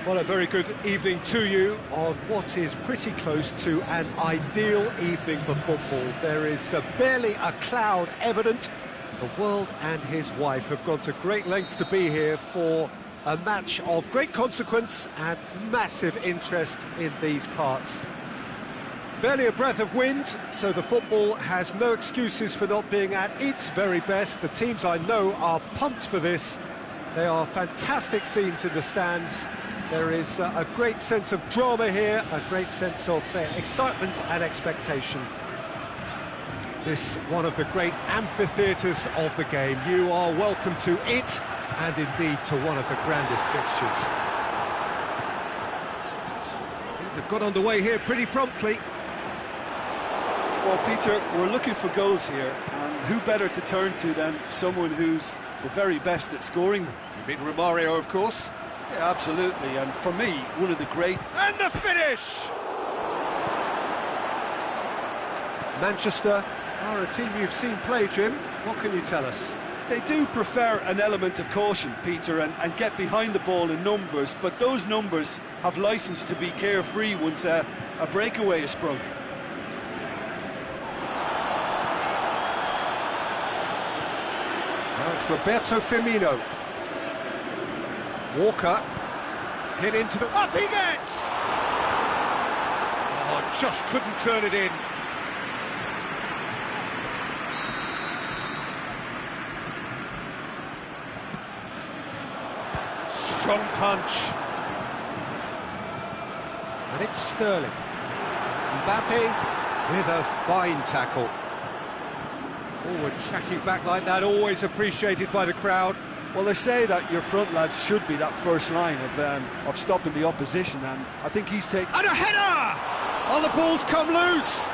Well, a very good evening to you on what is pretty close to an ideal evening for football. There is barely a cloud evident. The world and his wife have gone to great lengths to be here for a match of great consequence and massive interest in these parts. Barely a breath of wind, so the football has no excuses for not being at its very best. The teams I know are pumped for this. They are fantastic scenes in the stands. There is a great sense of drama here, a great sense of excitement and expectation. This one of the great amphitheatres of the game. You are welcome to it, and indeed to one of the grandest fixtures. Things have got underway here pretty promptly. Well, Peter, we're looking for goals here, and who better to turn to than someone who's the very best at scoring them? You mean Romario, of course? Yeah, absolutely, and for me, one of the great... And the finish! Manchester are a team you've seen play, Jim. What can you tell us? They do prefer an element of caution, Peter, and get behind the ball in numbers, but those numbers have licence to be carefree once a breakaway is sprung. Now it's Roberto Firmino. Walker, hit into the... Up he gets! Oh, just couldn't turn it in. Strong punch. And it's Sterling. Mbappe with a fine tackle. Forward tracking back like that, always appreciated by the crowd. Well, they say that your front lads should be that first line of stopping the opposition, and I think he's taken... And a header! Oh, the ball's come loose!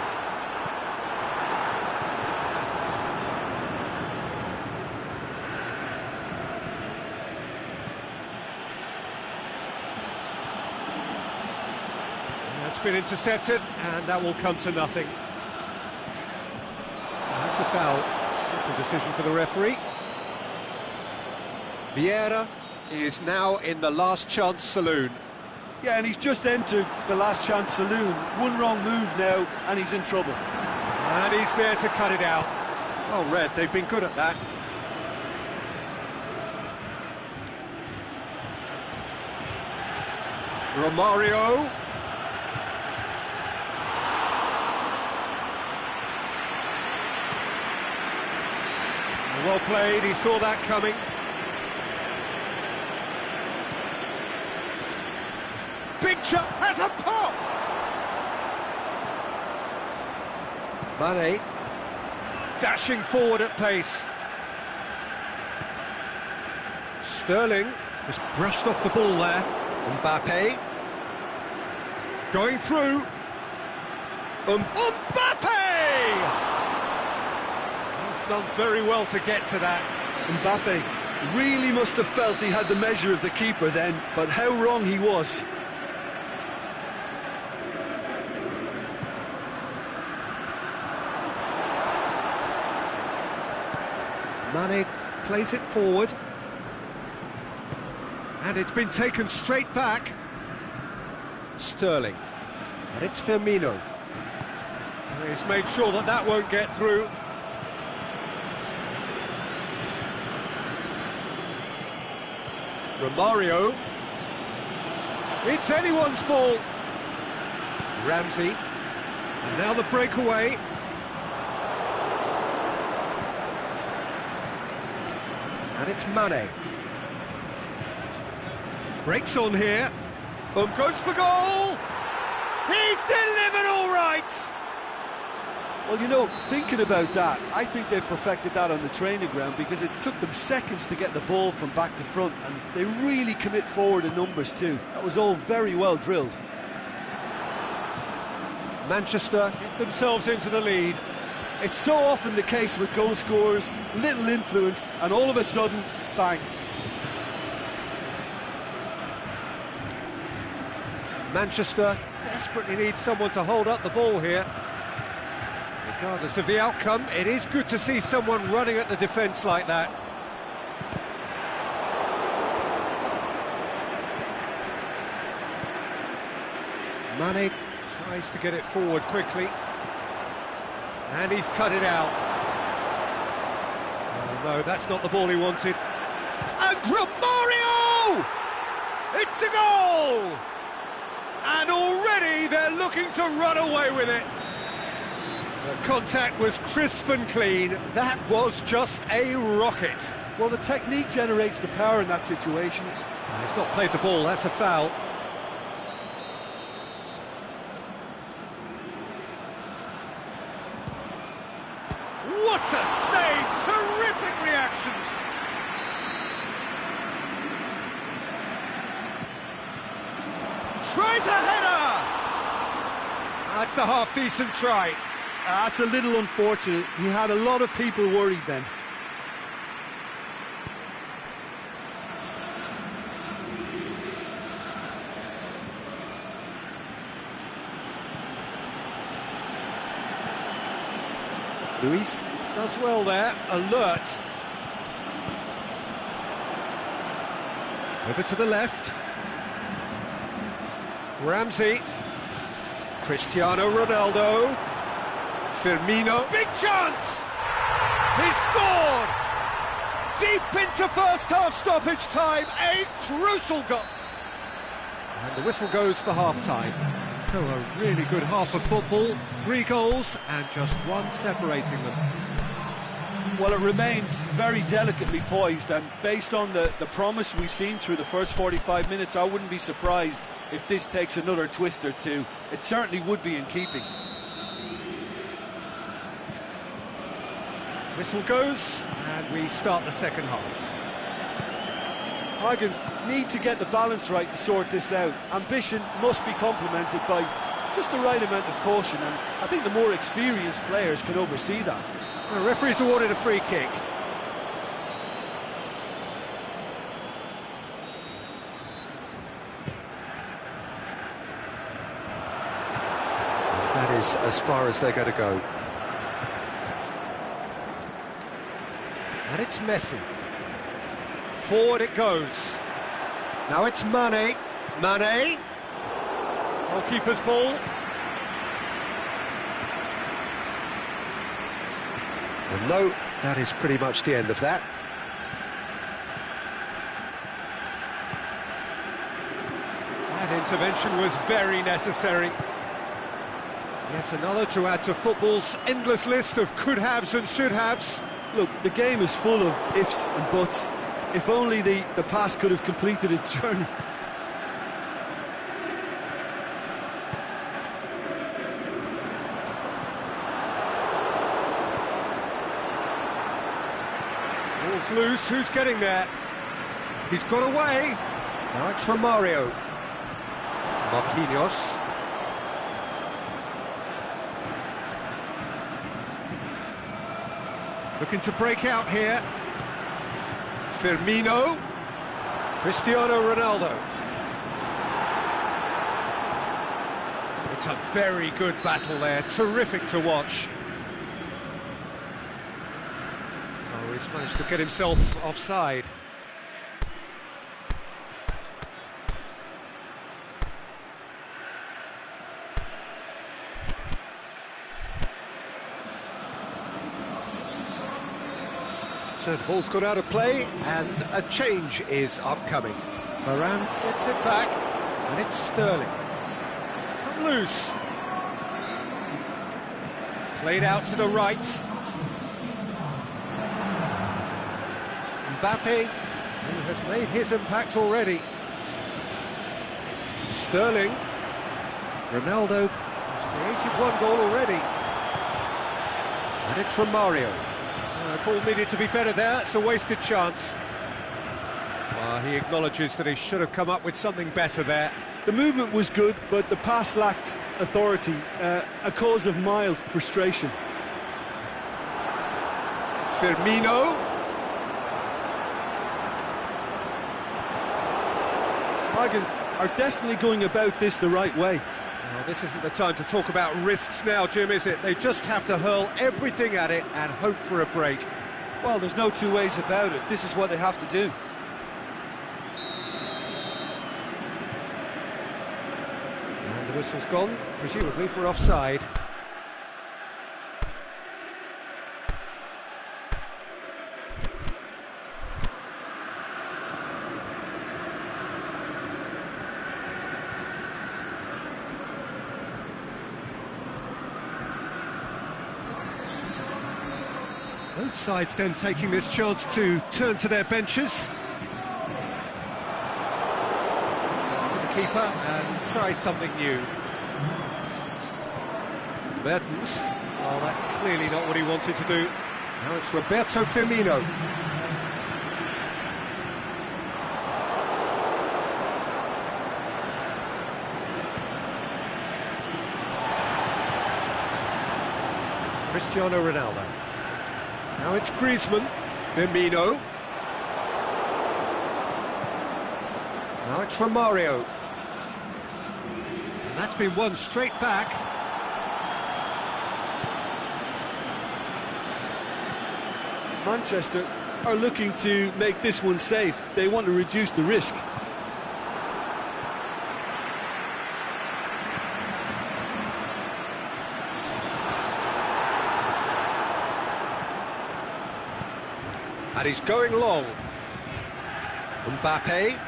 That's been intercepted, and that will come to nothing. That's a foul. Simple decision for the referee. Vieira is now in the last chance saloon. Yeah, and he's just entered the last chance saloon. One wrong move now, and he's in trouble. And he's there to cut it out. Well read, they've been good at that. Romario. Well played, he saw that coming. Big shot, has a pop! Mane, dashing forward at pace. Sterling has brushed off the ball there. Mbappe, going through. Mbappe! He's done very well to get to that. Mbappe really must have felt he had the measure of the keeper then, but how wrong he was. Mane plays it forward, and it's been taken straight back. Sterling, and it's Firmino. He's made sure that that won't get through. Romario, it's anyone's ball. Ramsey, and now the breakaway. And it's Mane. Breaks on here. Goes for goal! He's delivered all right! Well, you know, thinking about that, I think they've perfected that on the training ground because it took them seconds to get the ball from back to front, and they really commit forward in numbers too. That was all very well drilled. Manchester get themselves into the lead. It's so often the case with goal scorers, little influence, and all of a sudden, bang. Manchester desperately needs someone to hold up the ball here. Regardless of the outcome, it is good to see someone running at the defence like that. Mane tries to get it forward quickly. And he's cut it out. Oh, no, that's not the ball he wanted. And Romario! It's a goal! And already they're looking to run away with it. The contact was crisp and clean. That was just a rocket. Well, the technique generates the power in that situation. He's not played the ball, that's a foul. What a save! Terrific reactions! Tries a header! That's a half-decent try. That's a little unfortunate. He had a lot of people worried then. Luis does well there, alert. Over to the left. Ramsey. Cristiano Ronaldo. Firmino. Big chance! He scored! Deep into first half stoppage time, a crucial goal. And the whistle goes for half-time. So a really good half of football, 3 goals and just one separating them. Well, it remains very delicately poised, and based on the promise we've seen through the first 45 minutes, I wouldn't be surprised if this takes another twist or two. It certainly would be in keeping. Whistle goes, and we start the second half. Hagen need to get the balance right to sort this out. Ambition must be complemented by just the right amount of caution, and I think the more experienced players can oversee that. The referee's awarded a free kick. That is as far as they're going to go. And it's Messi. Forward it goes. Now it's Mane. Mane. Goalkeeper's ball. And no, that is pretty much the end of that. That intervention was very necessary. Yet another to add to football's endless list of could-haves and should-haves. Look, the game is full of ifs and buts. If only the pass could have completed its journey. Ball's loose, who's getting there? He's got away. Now it's Romario. Marquinhos. Looking to break out here. Firmino. Cristiano Ronaldo. It's a very good battle there, terrific to watch. Oh, he's managed to get himself offside. So the ball's got out of play and a change is upcoming. Varane gets it back and it's Sterling. It's come loose. Played out to the right. Mbappe, who has made his impact already. Sterling. Ronaldo has created one goal already. And it's Romario. The ball needed to be better there, it's a wasted chance. Well, he acknowledges that he should have come up with something better there. The movement was good, but the pass lacked authority, a cause of mild frustration. Firmino. Hagen are definitely going about this the right way. Well, this isn't the time to talk about risks now, Jim, is it? They just have to hurl everything at it and hope for a break. Well, there's no two ways about it. This is what they have to do. And the whistle's gone, presumably for offside. Both sides then taking this chance to turn to their benches. To the keeper and try something new. Mertens. Oh, that's clearly not what he wanted to do. Now it's Roberto Firmino. Cristiano Ronaldo. Now it's Griezmann, Firmino. Now it's Romario. And that's been won straight back. Manchester are looking to make this one safe. They want to reduce the risk. And he's going long. Mbappe.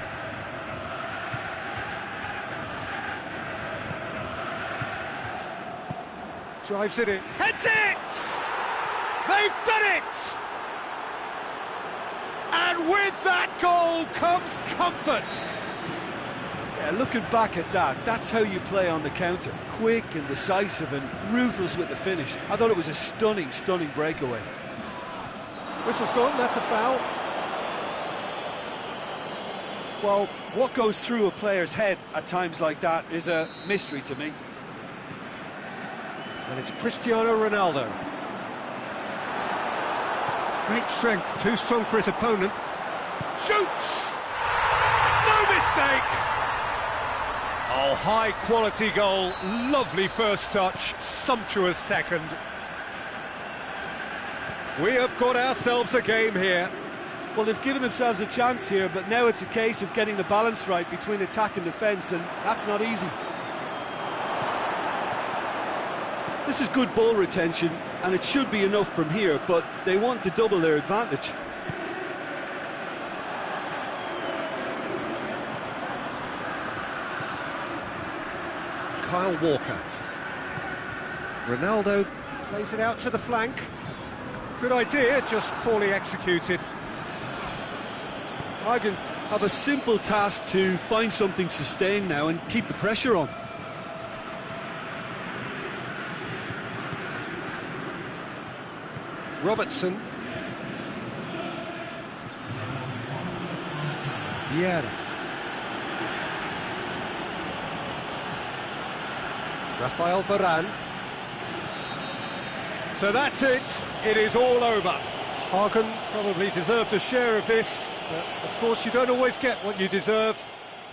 Drives it in. Heads it! They've done it! And with that goal comes comfort. Yeah, looking back at that, that's how you play on the counter. Quick and decisive and ruthless with the finish. I thought it was a stunning, stunning breakaway. Whistle's gone, that's a foul. Well, what goes through a player's head at times like that is a mystery to me. And it's Cristiano Ronaldo. Great strength, too strong for his opponent. Shoots! No mistake! Oh, high-quality goal, lovely first touch, sumptuous second. We have got ourselves a game here. Well, they've given themselves a chance here, but now it's a case of getting the balance right between attack and defence, and that's not easy. This is good ball retention, and it should be enough from here, but they want to double their advantage. Kyle Walker. Ronaldo plays it out to the flank. Good idea, just poorly executed. Hagen have a simple task to find something sustained now and keep the pressure on. Robertson. Vieira. Rafael Varane. So that's it. It is all over. Hagen probably deserved a share of this, but of course you don't always get what you deserve,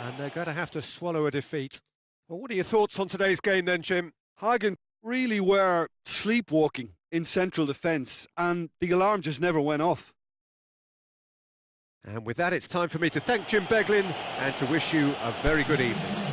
and they're going to have to swallow a defeat. Well, what are your thoughts on today's game then, Jim? Hagen really were sleepwalking in central defence, and the alarm just never went off. And with that, it's time for me to thank Jim Beglin and to wish you a very good evening.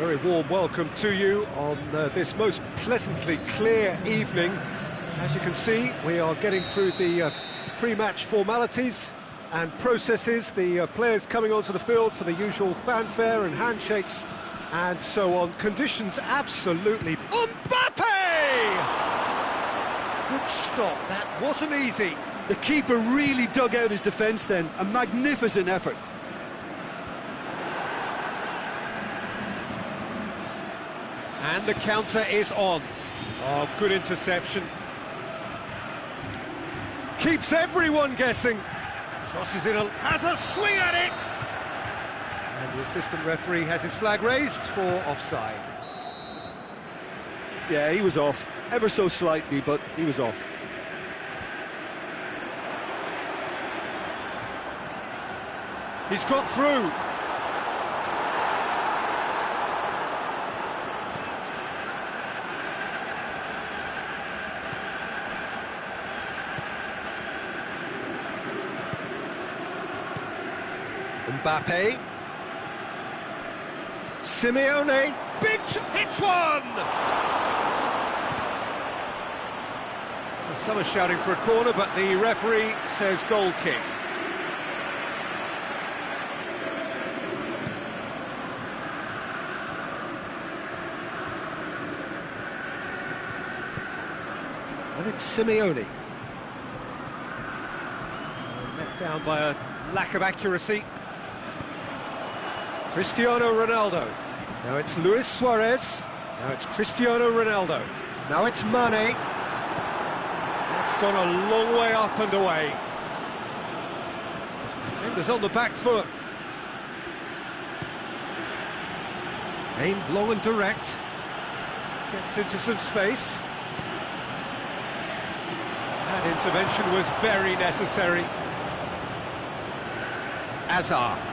Very warm welcome to you on this most pleasantly clear evening. As you can see, we are getting through the pre-match formalities and processes, the players coming onto the field for the usual fanfare and handshakes and so on. Conditions absolutely... Mbappe! Good stop, that wasn't easy. The keeper really dug out his defence then, a magnificent effort. And the counter is on. Oh, good interception. Keeps everyone guessing. Crosses in, has a swing at it! And the assistant referee has his flag raised for offside. Yeah, he was off, ever so slightly, but he was off. He's got through. Mbappe. Simeone. Hits one! Well, some are shouting for a corner, but the referee says goal kick. And it's Simeone. Let down by a lack of accuracy. Cristiano Ronaldo. Now it's Luis Suarez. Now it's Cristiano Ronaldo. Now it's Mane. That's gone a long way up and away. Defenders on the back foot. Aimed long and direct. Gets into some space. That intervention was very necessary. Hazard.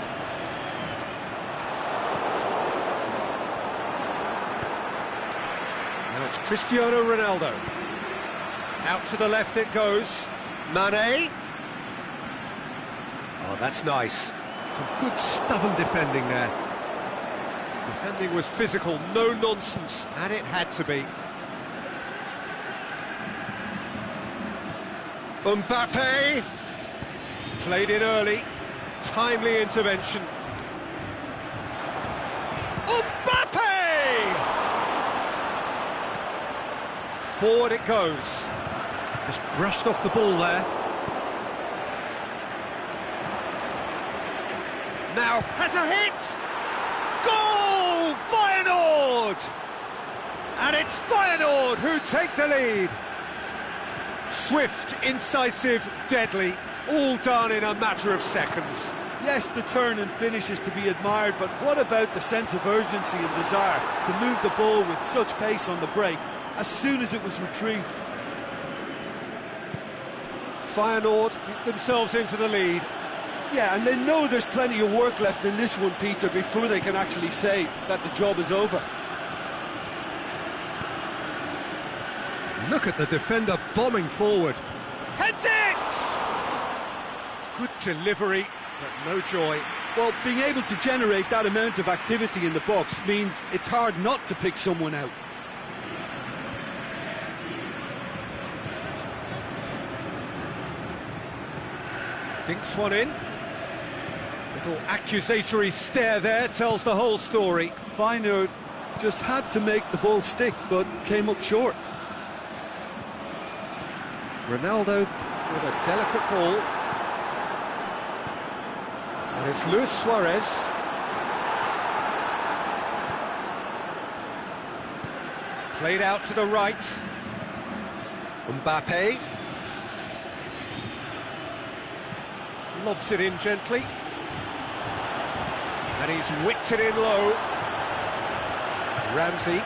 Now it's Cristiano Ronaldo. Out to the left it goes. Mane. Oh, that's nice. Some good stubborn defending there. Defending was physical, no nonsense, and it had to be. Mbappe. Played in early. Timely intervention. Mbappe! Forward it goes. Just brushed off the ball there. Now has a hit! Goal! Feyenoord! And it's Feyenoord who take the lead. Swift, incisive, deadly, all done in a matter of seconds. Yes, the turn and finish is to be admired, but what about the sense of urgency and desire to move the ball with such pace on the break as soon as it was retrieved? Feyenoord get themselves into the lead. Yeah, and they know there's plenty of work left in this one, Peter, before they can actually say that the job is over. Look at the defender bombing forward. Heads it! Good delivery, but no joy. Well, being able to generate that amount of activity in the box means it's hard not to pick someone out. Dinks one in. Little accusatory stare there tells the whole story. Feyenoord just had to make the ball stick, but came up short. Ronaldo with a delicate ball. And it's Luis Suarez. Played out to the right. Mbappe. Lobs it in gently. And he's whipped it in low. Ramsey.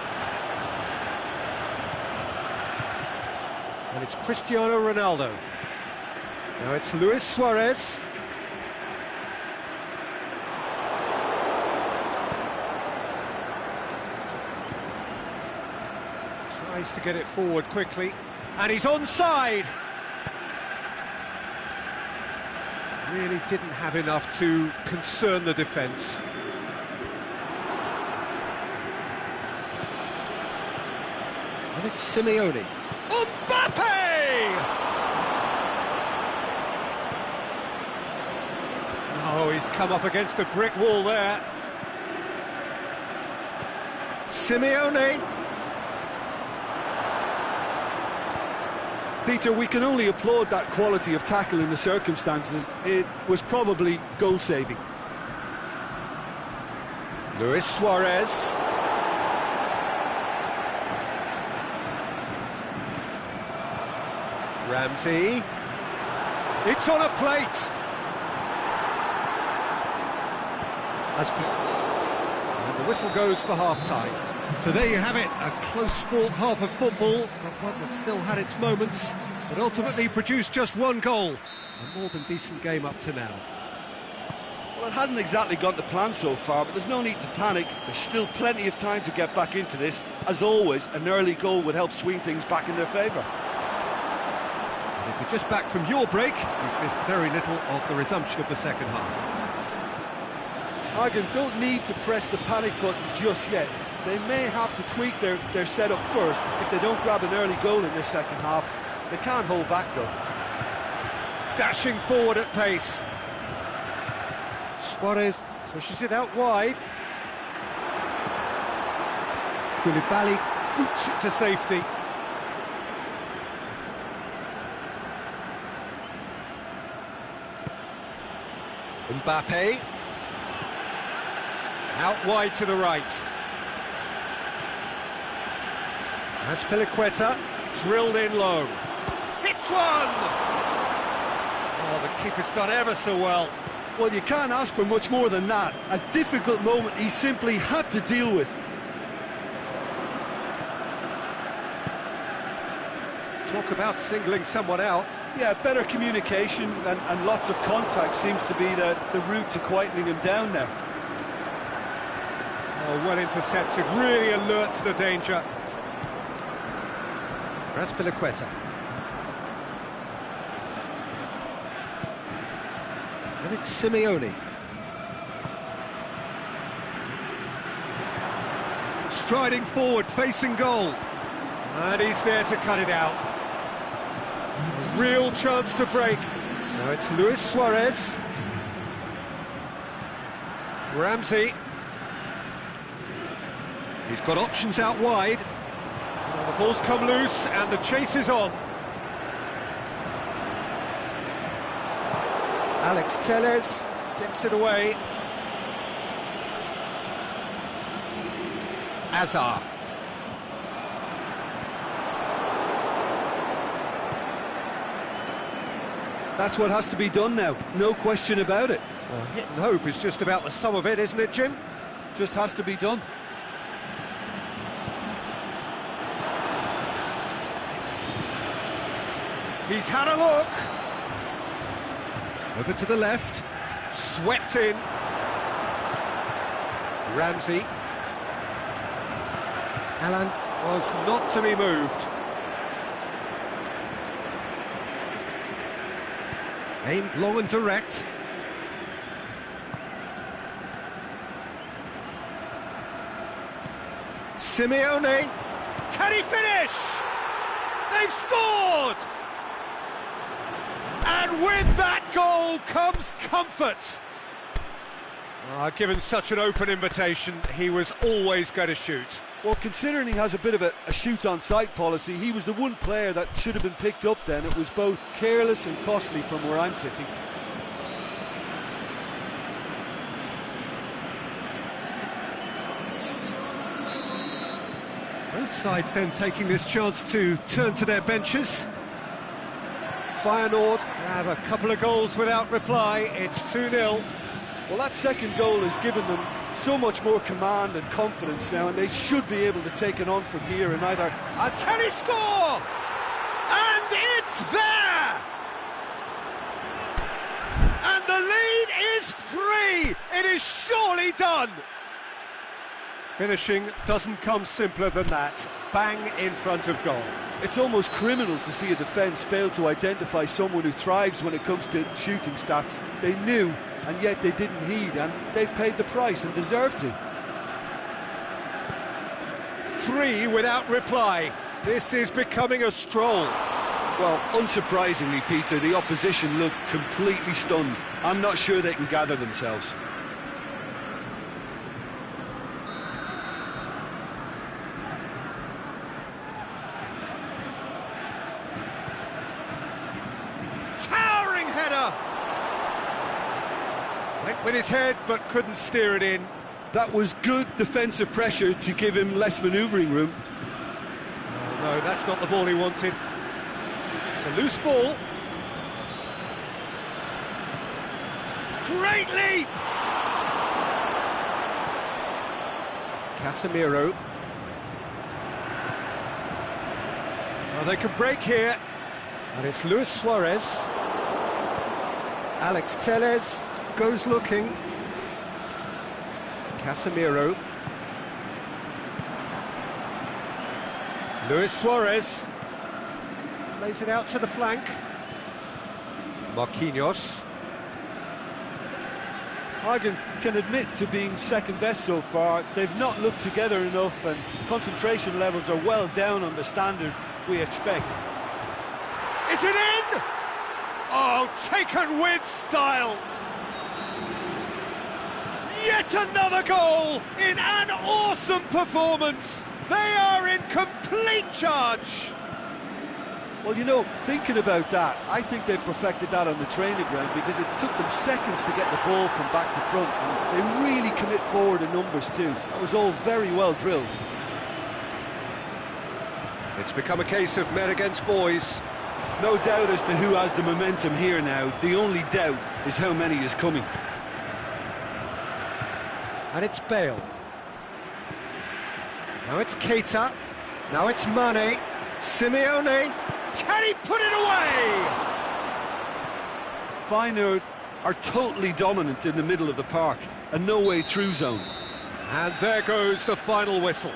And it's Cristiano Ronaldo. Now it's Luis Suarez. Tries to get it forward quickly. And he's onside! Really didn't have enough to concern the defence. And it's Simeone. Mbappe! Oh, he's come up against a brick wall there. Simeone. Peter, we can only applaud that quality of tackle in the circumstances. It was probably goal-saving. Luis Suarez. Ramsey. It's on a plate. And the whistle goes for half-time. So there you have it, a close-fought half of football, but one that still had its moments, but ultimately produced just one goal. A more than decent game up to now. Well, it hasn't exactly gone to plan so far, but there's no need to panic. There's still plenty of time to get back into this. As always, an early goal would help swing things back in their favour. And if you're just back from your break, you've missed very little of the resumption of the second half. Argan don't need to press the panic button just yet. They may have to tweak their setup first if they don't grab an early goal in this second half. They can't hold back though. Dashing forward at pace. Suarez pushes it out wide. Koulibaly boots it to safety. Mbappe. Out wide to the right. As Piliqueta, drilled in low. Hits one! Oh, the keeper's done ever so well. Well, you can't ask for much more than that. A difficult moment he simply had to deal with. Talk about singling someone out. Yeah, better communication and lots of contact seems to be the route to quietening him down now. Oh, well intercepted, really alert to the danger. Piliqueta. And it's Simeone. Striding forward, facing goal. And he's there to cut it out. Real chance to break. Now it's Luis Suarez. Ramsey. He's got options out wide. The ball's come loose and the chase is on. Alex Telles gets it away. Azar. That's what has to be done now, no question about it. Well, hit and hope is just about the sum of it, isn't it, Jim? Just has to be done. He's had a look. Over to the left. Swept in. Ramsey. Alan was not to be moved. Aimed long and direct. Simeone. Can he finish? They've scored! And with that goal comes comfort. Given such an open invitation, he was always going to shoot. Well, considering he has a bit of a shoot-on-sight policy, he was the one player that should have been picked up then. It was both careless and costly from where I'm sitting. Both sides then taking this chance to turn to their benches. Feyenoord have a couple of goals without reply. It's 2-0. Well, that second goal has given them so much more command and confidence now, and they should be able to take it on from here and either... And can he score? And it's there! And the lead is 3! It is surely done! Finishing doesn't come simpler than that. Bang in front of goal. It's almost criminal to see a defence fail to identify someone who thrives when it comes to shooting stats. They knew, and yet they didn't heed, and they've paid the price and deserve to. 3 without reply. This is becoming a stroll. Well, unsurprisingly, Peter, the opposition look completely stunned. I'm not sure they can gather themselves. Towering header! Went with his head, but couldn't steer it in. That was good defensive pressure to give him less manoeuvring room. Oh, no, that's not the ball he wanted. It's a loose ball. Great leap! Casemiro. Well, they can break here. And it's Luis Suarez. Alex Telles goes looking. Casemiro. Luis Suarez plays it out to the flank. Marquinhos. Hagen can admit to being second best so far. They've not looked together enough, and concentration levels are well down on the standard we expect. Is it in? Oh, taken with style. Yet another goal in an awesome performance. They are in complete charge. Well, you know, thinking about that, I think they perfected that on the training ground because it took them seconds to get the ball from back to front, and they really commit forward in numbers too. That was all very well drilled. It's become a case of men against boys. No doubt as to who has the momentum here now. The only doubt is how many is coming. And it's Bale. Now it's Keita. Now it's Mane. Simeone. Can he put it away? Feyenoord are totally dominant in the middle of the park. A no-way through zone. And there goes the final whistle.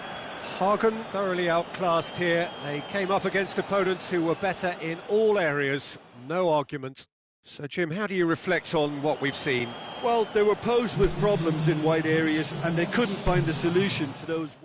Hagen thoroughly outclassed here. They came up against opponents who were better in all areas. No argument. So, Jim, how do you reflect on what we've seen? Well, they were posed with problems in wide areas and they couldn't find a solution to those...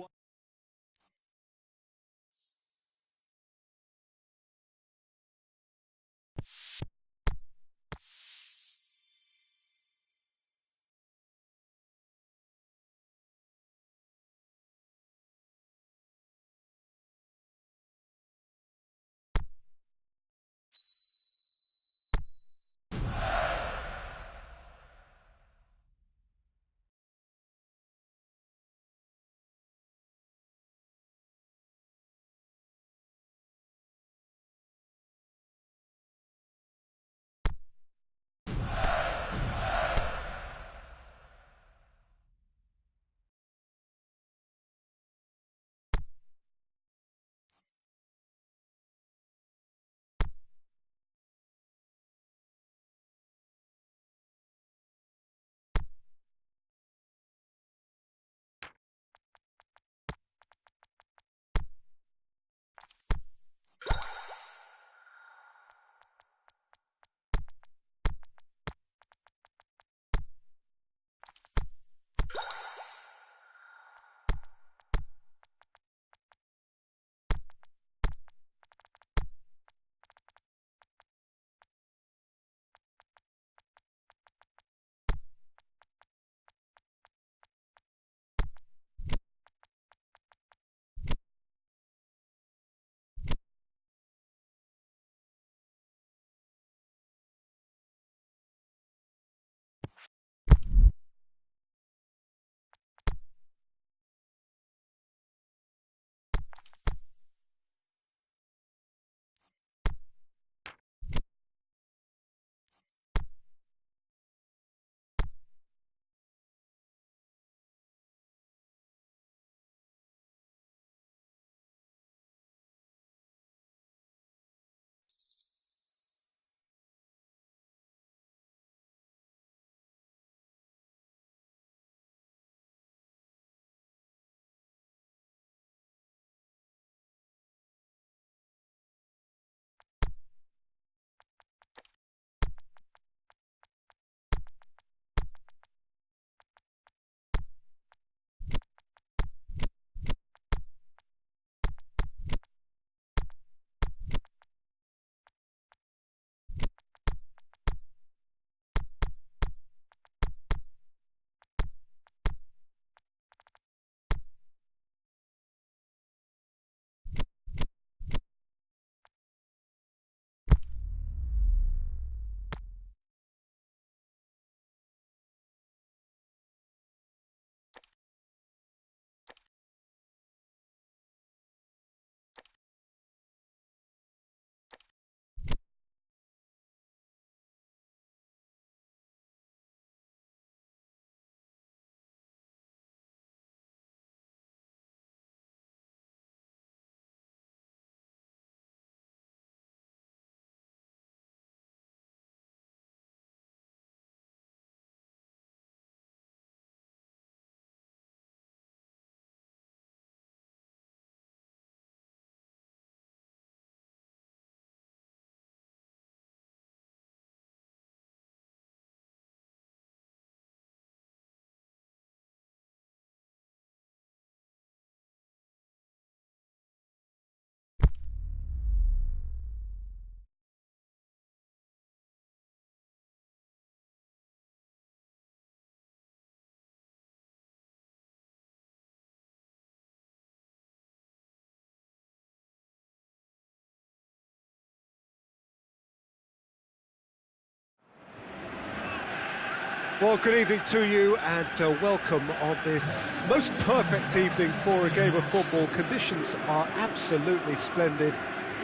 Well, good evening to you and welcome on this most perfect evening for a game of football. Conditions are absolutely splendid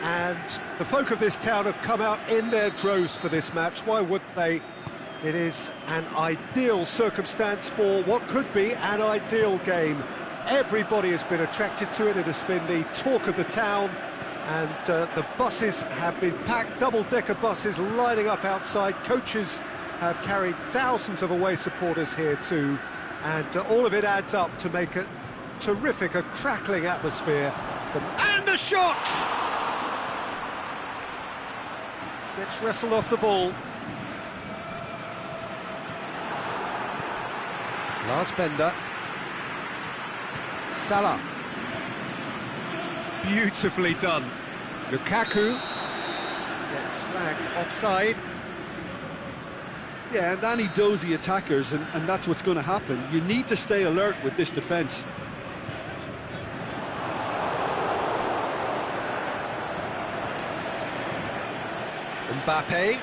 and the folk of this town have come out in their droves for this match. Why wouldn't they? It is an ideal circumstance for what could be an ideal game. Everybody has been attracted to it. It has been the talk of the town and the buses have been packed, double-decker buses lining up outside. Coaches have carried thousands of away supporters here too, and all of it adds up to make a terrific, a crackling atmosphere. And the shot! Gets wrestled off the ball. Lars Bender. Salah. Beautifully done. Lukaku gets flagged offside. Yeah, and any dozy attackers, and that's what's going to happen. You need to stay alert with this defence. Mbappe.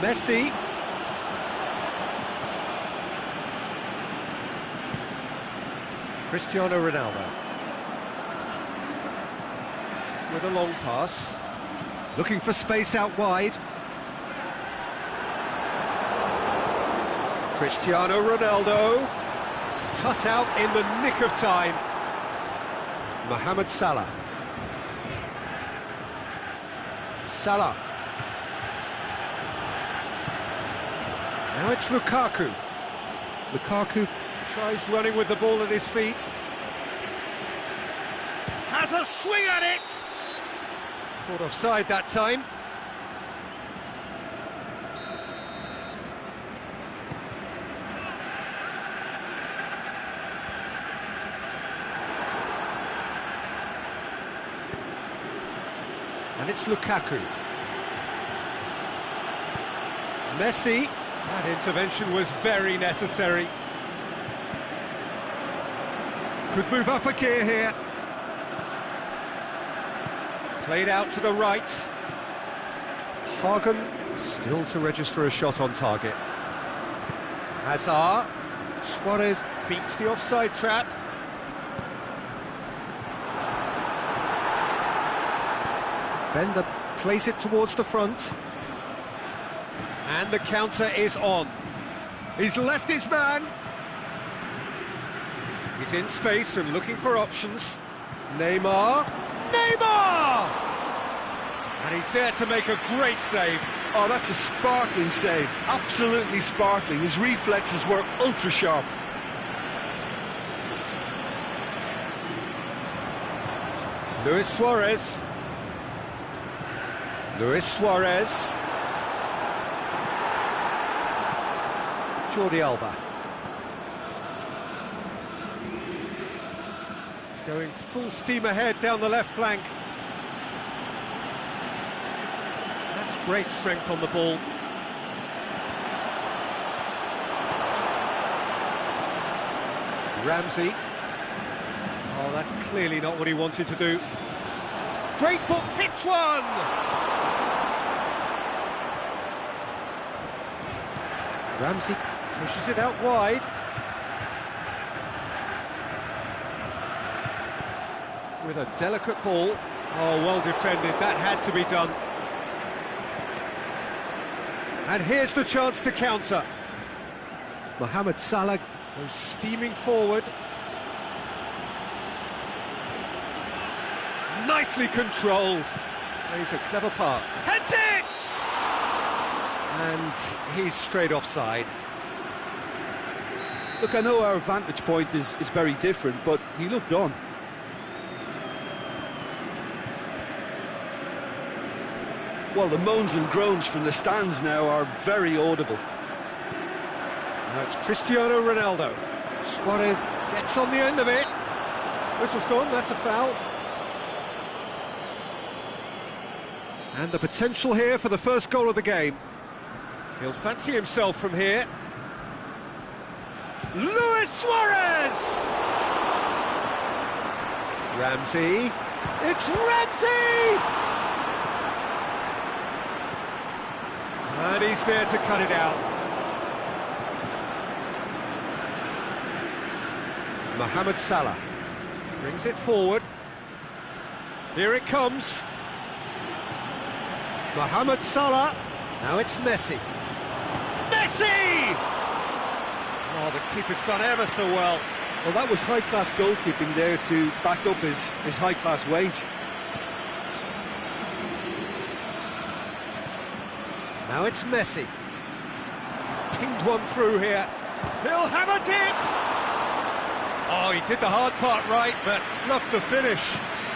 Messi. Cristiano Ronaldo. With a long pass. Looking for space out wide. Cristiano Ronaldo. Cut out in the nick of time. Mohamed Salah. Salah. Now it's Lukaku. Lukaku tries running with the ball at his feet. Has a swing at it! Caught offside that time. And it's Lukaku. Messi. That intervention was very necessary. Could move up a gear here. Played out to the right. Hagen still to register a shot on target. Hazard. Suarez beats the offside trap. Bender plays it towards the front. And the counter is on. He's left his man. He's in space and looking for options. Neymar. Neymar! And he's there to make a great save. Oh, that's a sparkling save. Absolutely sparkling. His reflexes were ultra sharp. Luis Suarez. Luis Suarez. Jordi Alba. Going full steam ahead down the left flank. That's great strength on the ball. Ramsey. Oh, that's clearly not what he wanted to do. Great ball, hits one! Ramsey pushes it out wide. With a delicate ball. Oh, well defended, that had to be done. And here's the chance to counter. Mohamed Salah goes steaming forward. Nicely controlled. Plays a clever part. Heads it! And he's straight offside. Look, I know our vantage point is very different, but he looked on. Well, the moans and groans from the stands now are very audible. Now it's Cristiano Ronaldo. Suarez gets on the end of it. Whistle's gone, that's a foul. And the potential here for the first goal of the game. He'll fancy himself from here. Luis Suarez! Ramsey. It's Ramsey! And he's there to cut it out. Mohamed Salah brings it forward. Here it comes. Mohamed Salah. Now it's Messi. Messi! Oh, the keeper's done ever so well. Well, that was high-class goalkeeping there to back up his high-class wage. Now it's Messi. He's pinged one through here. He'll have a dip! Oh, he did the hard part right, but fluffed the finish.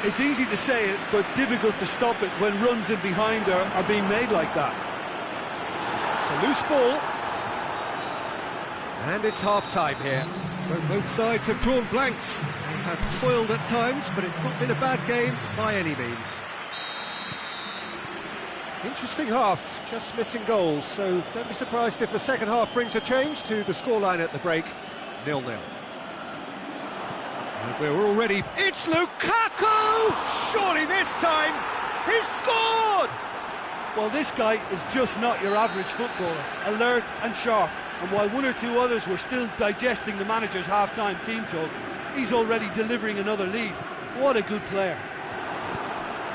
It's easy to say it, but difficult to stop it when runs in behind are being made like that. It's a loose ball. And it's half-time here. So both sides have drawn blanks. They have toiled at times, but it's not been a bad game by any means. Interesting half, just missing goals, so don't be surprised if the second half brings a change to the scoreline at the break, 0-0. And we're already... It's Lukaku! Surely this time, he's scored! Well, this guy is just not your average footballer, alert and sharp. And while one or two others were still digesting the manager's half-time team talk, he's already delivering another lead. What a good player.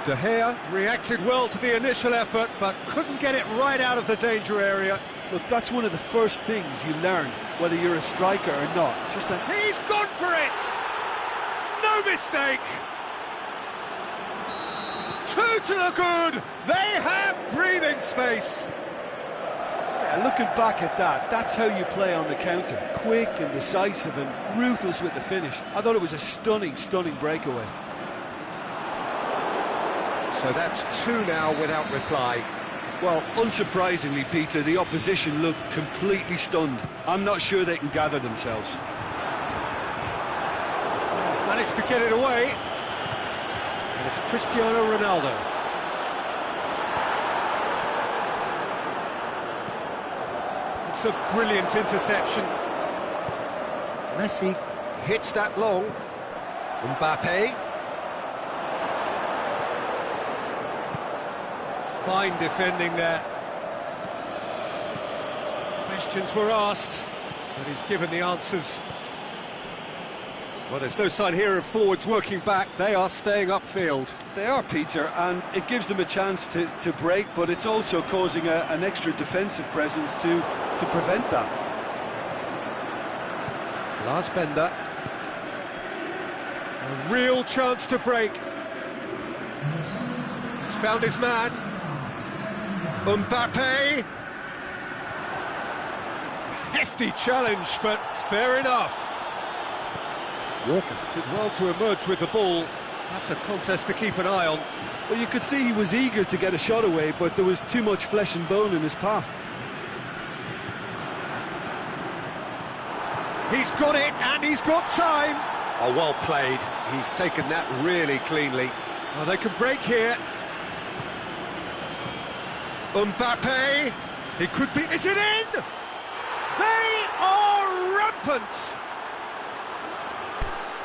De Gea reacted well to the initial effort, but couldn't get it right out of the danger area. Look, that's one of the first things you learn, whether you're a striker or not. He's gone for it! No mistake! Two to the good! They have breathing space! Yeah, looking back at that, that's how you play on the counter. Quick and decisive and ruthless with the finish. I thought it was a stunning, stunning breakaway. So that's two now without reply. Well, unsurprisingly, Peter, the opposition look completely stunned. I'm not sure they can gather themselves. Managed to get it away. And it's Cristiano Ronaldo. It's a brilliant interception. Messi hits that long. Mbappe. Fine defending there. Questions were asked, but he's given the answers. Well, there's no sign here of forwards working back. They are staying upfield. They are, Peter, and it gives them a chance to break, but it's also causing an extra defensive presence to prevent that. Lars Bender. A real chance to break. He's found his man. Mbappe. Hefty challenge, but fair enough. Walker did well to emerge with the ball. That's a contest to keep an eye on. Well, you could see he was eager to get a shot away, but there was too much flesh and bone in his path. He's got it, and he's got time. Oh, well played. He's taken that really cleanly. Well, they can break here. Mbappe. It could be... Is it in? They are rampant.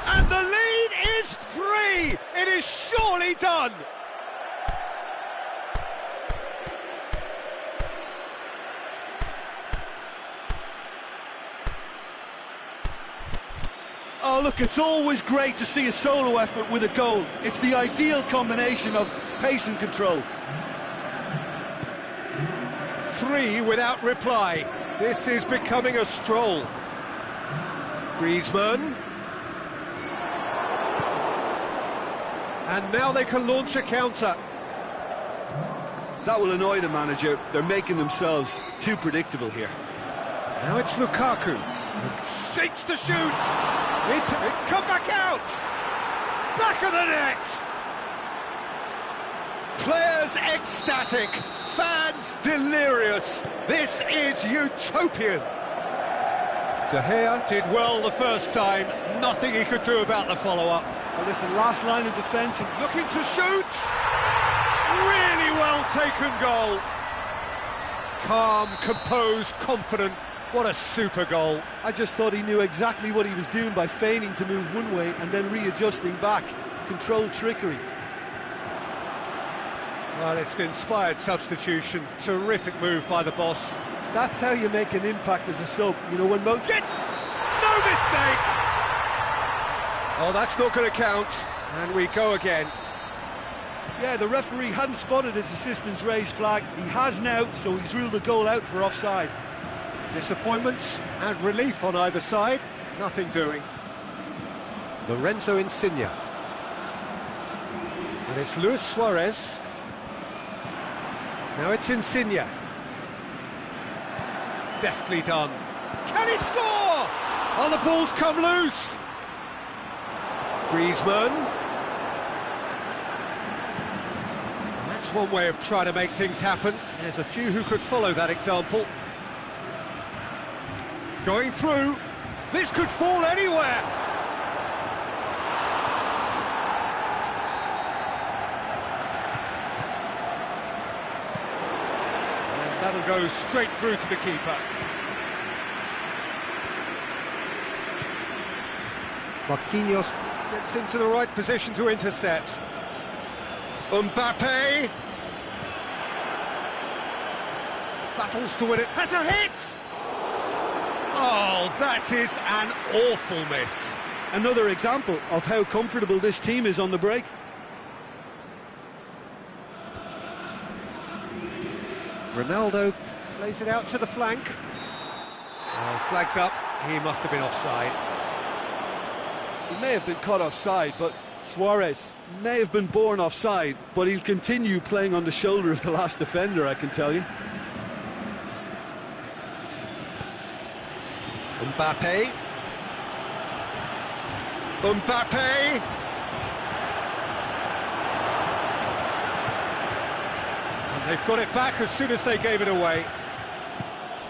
And the lead is 3. It is surely done. Oh, look, it's always great to see a solo effort with a goal. It's the ideal combination of pace and control. 3 without reply. This is becoming a stroll. Griezmann. And now they can launch a counter. That will annoy the manager. They're making themselves too predictable here. Now it's Lukaku. Shapes to shoot. It's come back out. Back of the net. Players ecstatic. Fans delirious. This is utopian. De Gea did well the first time. Nothing he could do about the follow-up. Well, listen, last line of defence. Looking to shoot. Really well taken goal. Calm, composed, confident. What a super goal. I just thought he knew exactly what he was doing by feigning to move one way and then readjusting back. Controlled trickery. Well, it's an inspired substitution. Terrific move by the boss. That's how you make an impact as a sub. You know, when most... Gets... No mistake! Oh, that's not going to count. And we go again. Yeah, the referee hadn't spotted his assistant's raised flag. He has now, so he's ruled the goal out for offside. Disappointment and relief on either side. Nothing doing. Lorenzo Insigne. And it's Luis Suarez. Now it's Insigne. Deftly done. Can he score? Oh, the ball's come loose. Griezmann. That's one way of trying to make things happen. There's a few who could follow that example. Going through. This could fall anywhere. And that'll go straight through to the keeper. Marquinhos gets into the right position to intercept. Mbappe battles to win it. Has a hit! Oh, that is an awful miss. Another example of how comfortable this team is on the break. Ronaldo plays it out to the flank. Oh, flags up. He must have been offside. He may have been caught offside, but Suarez may have been born offside, but he'll continue playing on the shoulder of the last defender, I can tell you. Mbappe. Mbappe. And they've got it back as soon as they gave it away.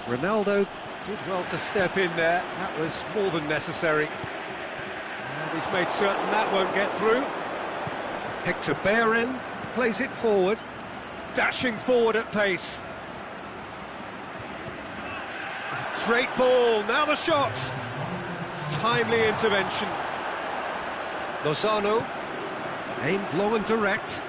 Ronaldo did well to step in there. That was more than necessary. And he's made certain that won't get through. Hector Bellerin plays it forward, dashing forward at pace. A great ball, now the shot. Timely intervention. Lozano, aimed long and direct.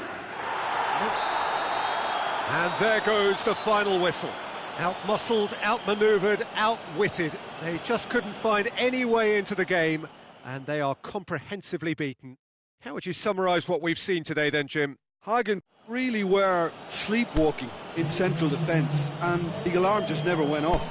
And there goes the final whistle. Out-muscled, out-manoeuvred, out-witted. They just couldn't find any way into the game, and they are comprehensively beaten. How would you summarise what we've seen today then, Jim? Hagen really were sleepwalking in central defence, and the alarm just never went off.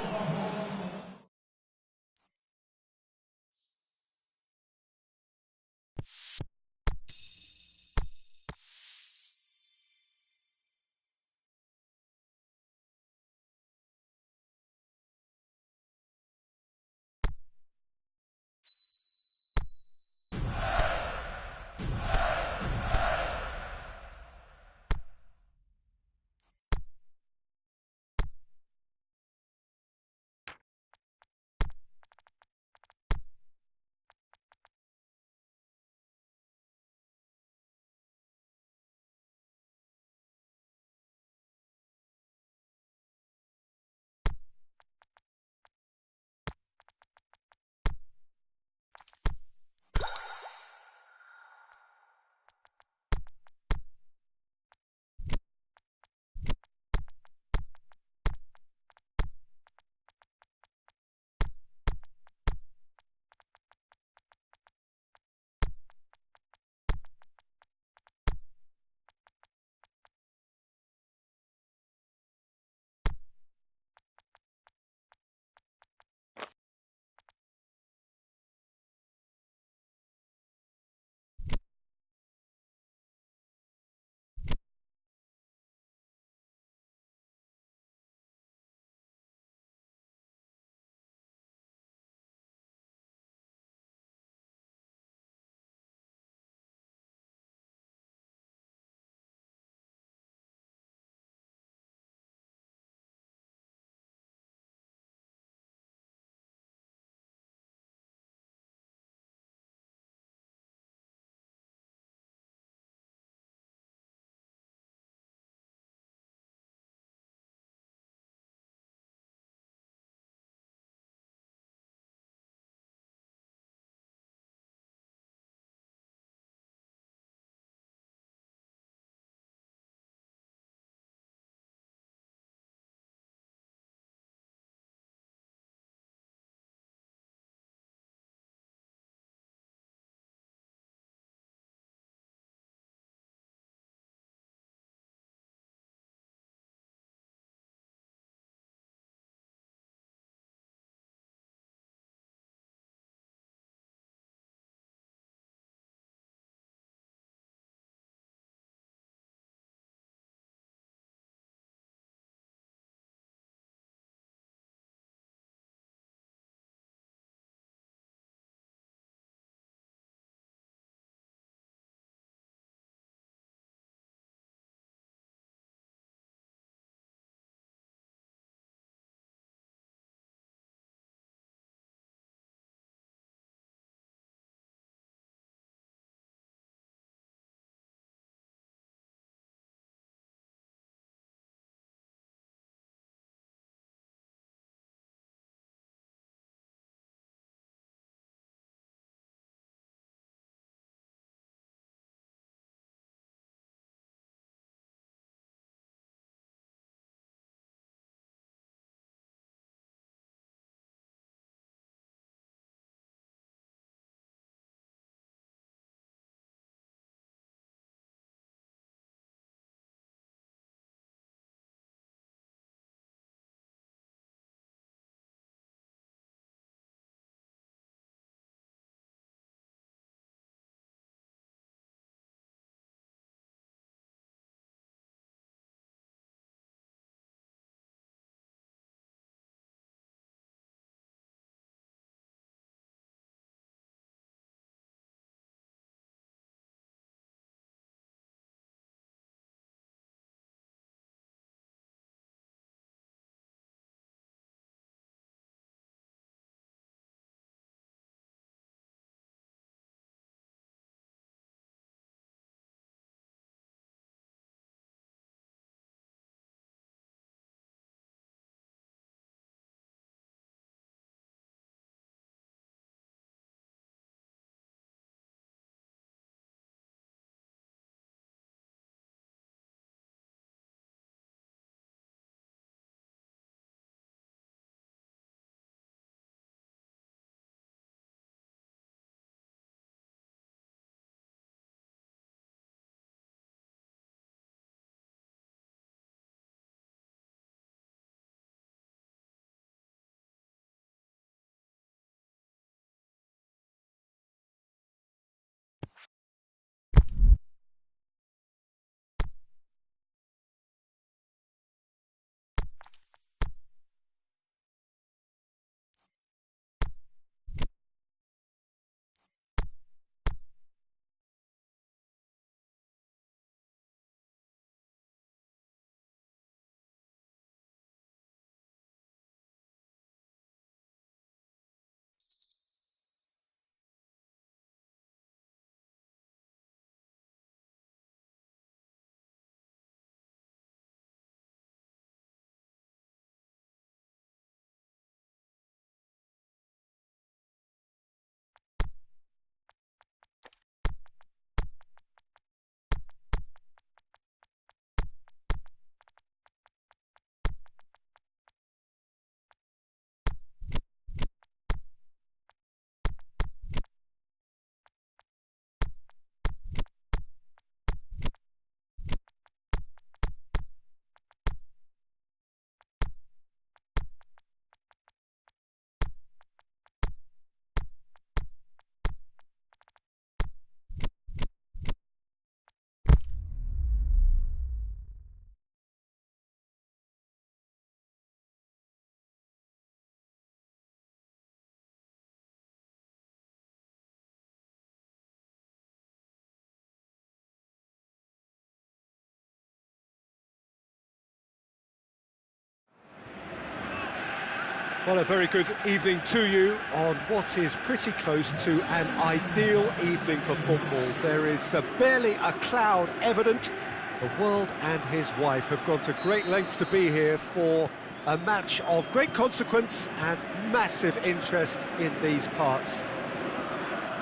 Well, a very good evening to you on what is pretty close to an ideal evening for football. There is barely a cloud evident. The world and his wife have gone to great lengths to be here for a match of great consequence and massive interest in these parts.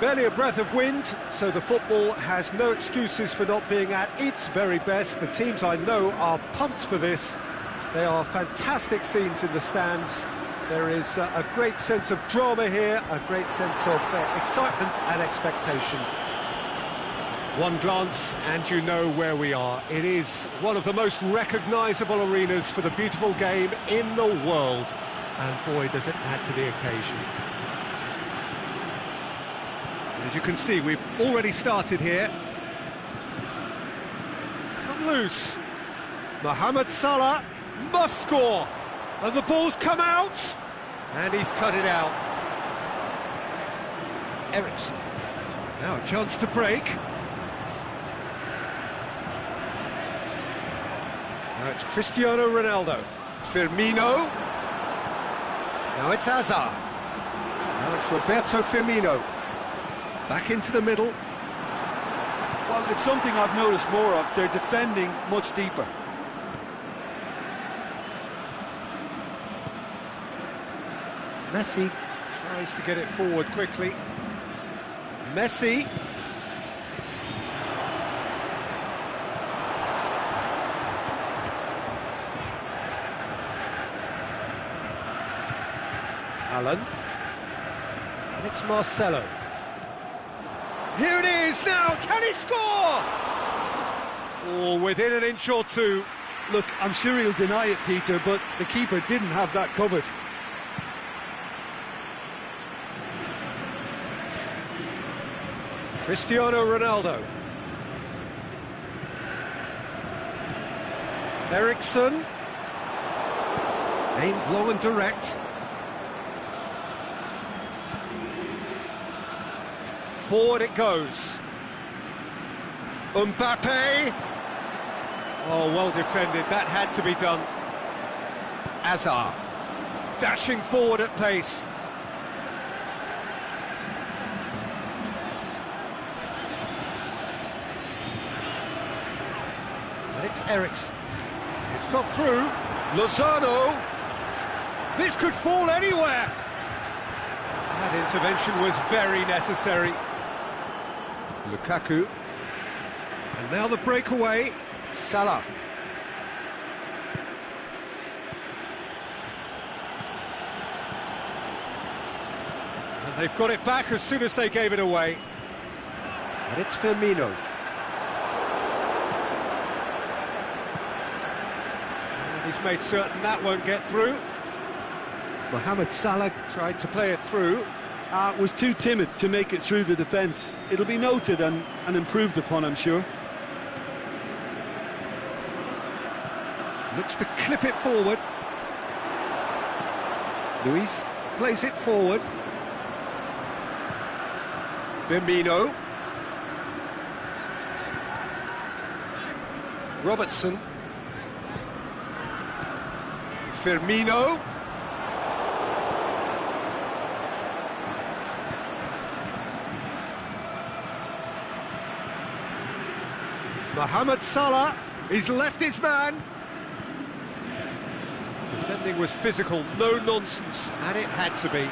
Barely a breath of wind, so the football has no excuses for not being at its very best. The teams I know are pumped for this. They are fantastic scenes in the stands. There is a great sense of drama here, a great sense of excitement and expectation. One glance and you know where we are. It is one of the most recognisable arenas for the beautiful game in the world. And boy, does it add to the occasion. As you can see, we've already started here. It's come loose. Mohamed Salah must score. And the ball's come out. And he's cut it out. Eriksen. Now a chance to break. Now it's Cristiano Ronaldo. Firmino. Now it's Hazard. Now it's Roberto Firmino. Back into the middle. Well, it's something I've noticed more of. They're defending much deeper. Messi tries to get it forward quickly. Messi. Alan. And it's Marcelo. Here it is now, can he score? Oh, within an inch or two. Look, I'm sure he'll deny it, Peter, but the keeper didn't have that covered. Cristiano Ronaldo. Eriksen. Aimed long and direct. Forward it goes. Mbappe. Oh, well defended. That had to be done. Hazard. Dashing forward at pace. And it's Eriksen. It's got through. Lozano. This could fall anywhere. That intervention was very necessary. Lukaku. And now the breakaway. Salah. And they've got it back as soon as they gave it away. And it's Firmino. And he's made certain that won't get through. Mohamed Salah tried to play it through. Was too timid to make it through the defence. It'll be noted and improved upon, I'm sure. Looks to clip it forward. Luis plays it forward. Firmino. Robertson. Firmino. Mohamed Salah, he's left his man. Defending was physical, no nonsense, and it had to be.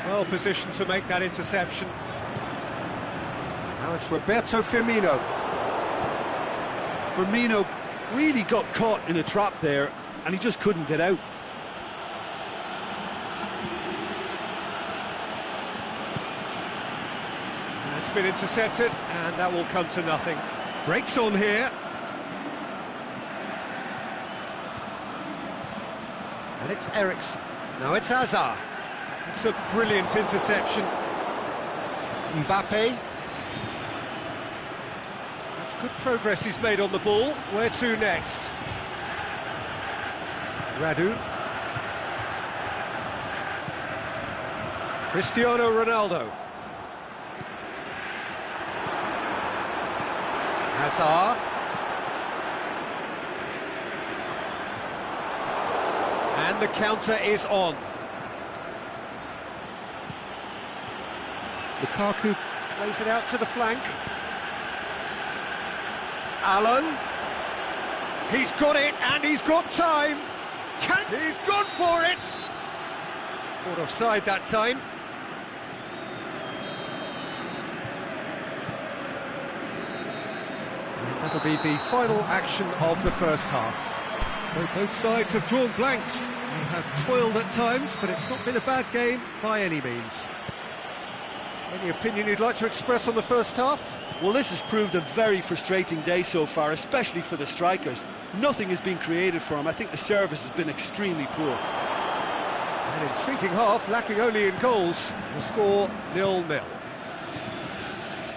Well positioned to make that interception. Now it's Roberto Firmino. Firmino really got caught in a trap there, and he just couldn't get out. It's been intercepted, and that will come to nothing. Breaks on here. And it's Eriksen. Now it's Hazard. It's a brilliant interception. Mbappe. That's good progress he's made on the ball. Where to next? Radu. Cristiano Ronaldo. Hazard. And the counter is on. Lukaku plays it out to the flank. Allen. He's got it, and he's got time. He's gone for it. Caught offside that time. And that'll be the final action of the first half. Both sides have drawn blanks. They have toiled at times, but it's not been a bad game by any means. Any opinion you'd like to express on the first half? Well, this has proved a very frustrating day so far, especially for the strikers. Nothing has been created for them. I think the service has been extremely poor. An intriguing half, lacking only in goals. The score 0-0.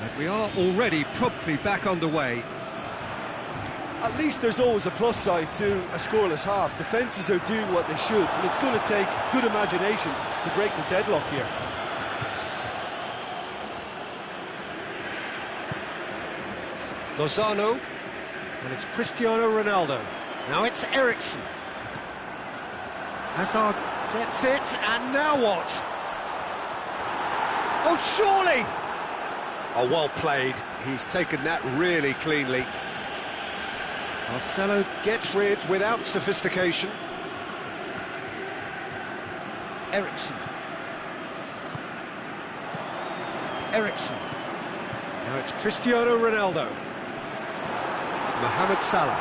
And we are already promptly back underway. At least there's always a plus side to a scoreless half. Defences are doing what they should, and it's going to take good imagination to break the deadlock here. Lozano, and it's Cristiano Ronaldo. Now it's Eriksen. Hazard gets it, and now what? Oh, surely! Oh, well played. He's taken that really cleanly. Marcelo gets rid without sophistication. Eriksen. Eriksen. Now it's Cristiano Ronaldo. Mohamed Salah.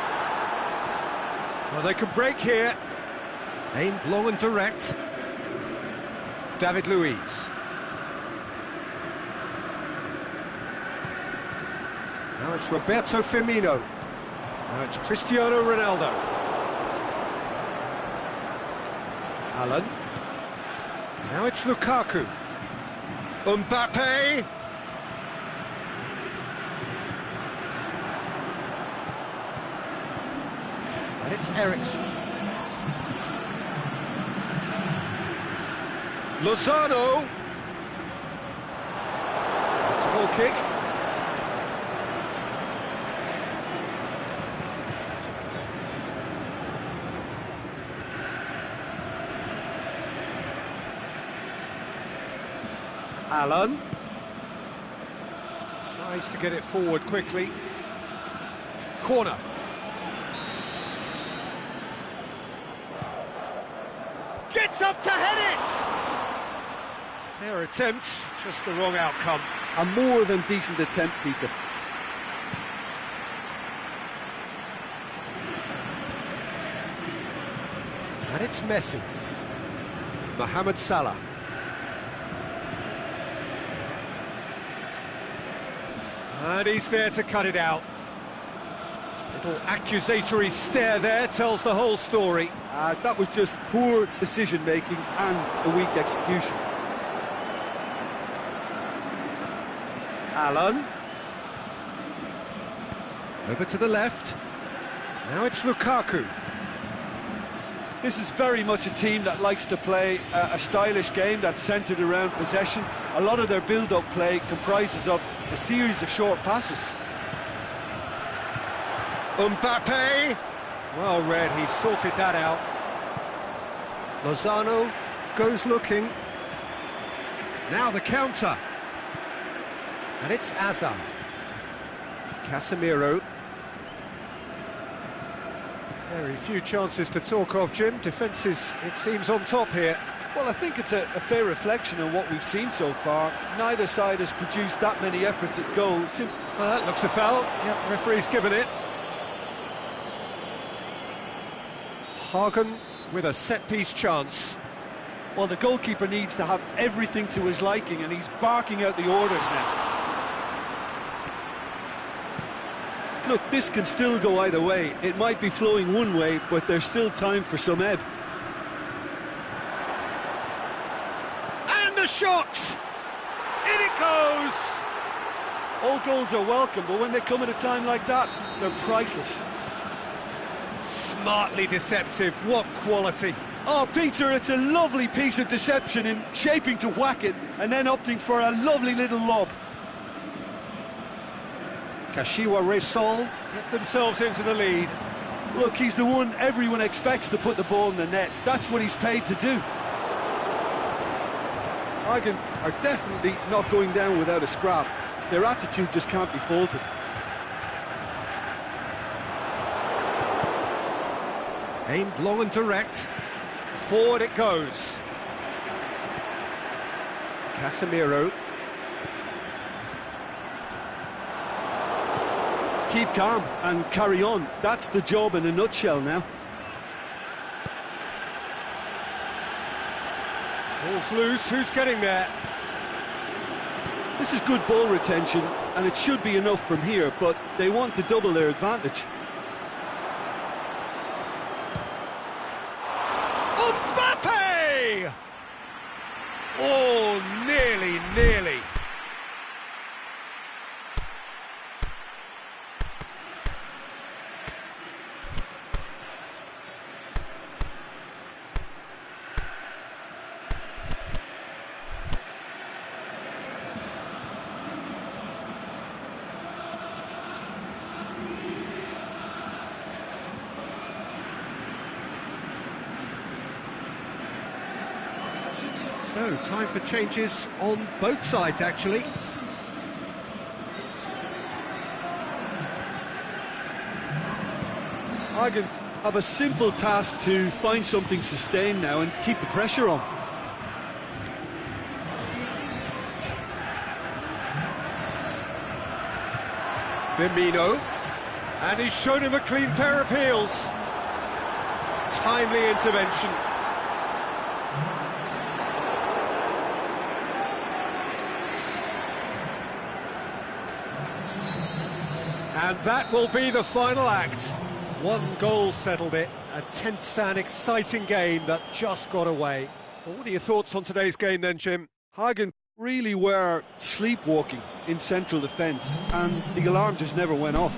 Well, they can break here. Aimed long and direct. David Luiz. Now it's Roberto Firmino. Now it's Cristiano Ronaldo. Allen. Now it's Lukaku. Mbappe. And it's Eriksen. Lozano. It's a goal kick. Allen tries to get it forward quickly. Corner. Gets up to head it! Fair attempt, just the wrong outcome. A more than decent attempt, Peter. And it's Messi. Mohamed Salah. And he's there to cut it out. Little accusatory stare there tells the whole story. That was just poor decision-making and a weak execution. Allen. Over to the left. Now it's Lukaku. This is very much a team that likes to play a stylish game that's centred around possession. A lot of their build-up play comprises of a series of short passes. Mbappe. Well read, he sorted that out. Lozano goes looking. Now the counter. And it's Hazard. Casemiro. Very few chances to talk of, Jim. Defence is, it seems, on top here. Well, I think it's a fair reflection of what we've seen so far. Neither side has produced that many efforts at goal. Well, that looks a foul. Yep, referee's given it. Hagen with a set-piece chance. Well, the goalkeeper needs to have everything to his liking, and he's barking out the orders now. Look, this can still go either way. It might be flowing one way, but there's still time for some ebb. And the shot! In it goes! All goals are welcome, but when they come at a time like that, they're priceless. Smartly deceptive, what quality. Oh, Peter, it's a lovely piece of deception in shaping to whack it and then opting for a lovely little lob. Kashiwa Reysol get themselves into the lead. Look, he's the one everyone expects to put the ball in the net. That's what he's paid to do. Hagen are definitely not going down without a scrap. Their attitude just can't be faulted. Aimed long and direct. Forward it goes. Casemiro. Keep calm and carry on. That's the job in a nutshell now. Ball's loose, who's getting there? This is good ball retention, and it should be enough from here, but they want to double their advantage. Mbappe! Oh, nearly. So, time for changes on both sides, actually. Hagen have a simple task to find something sustained now and keep the pressure on. Firmino, and he's shown him a clean pair of heels. Timely intervention. And that will be the final act. One goal settled it, a tense and exciting game that just got away. Well, what are your thoughts on today's game then, Jim? Hagen really were sleepwalking in central defence, and the alarm just never went off.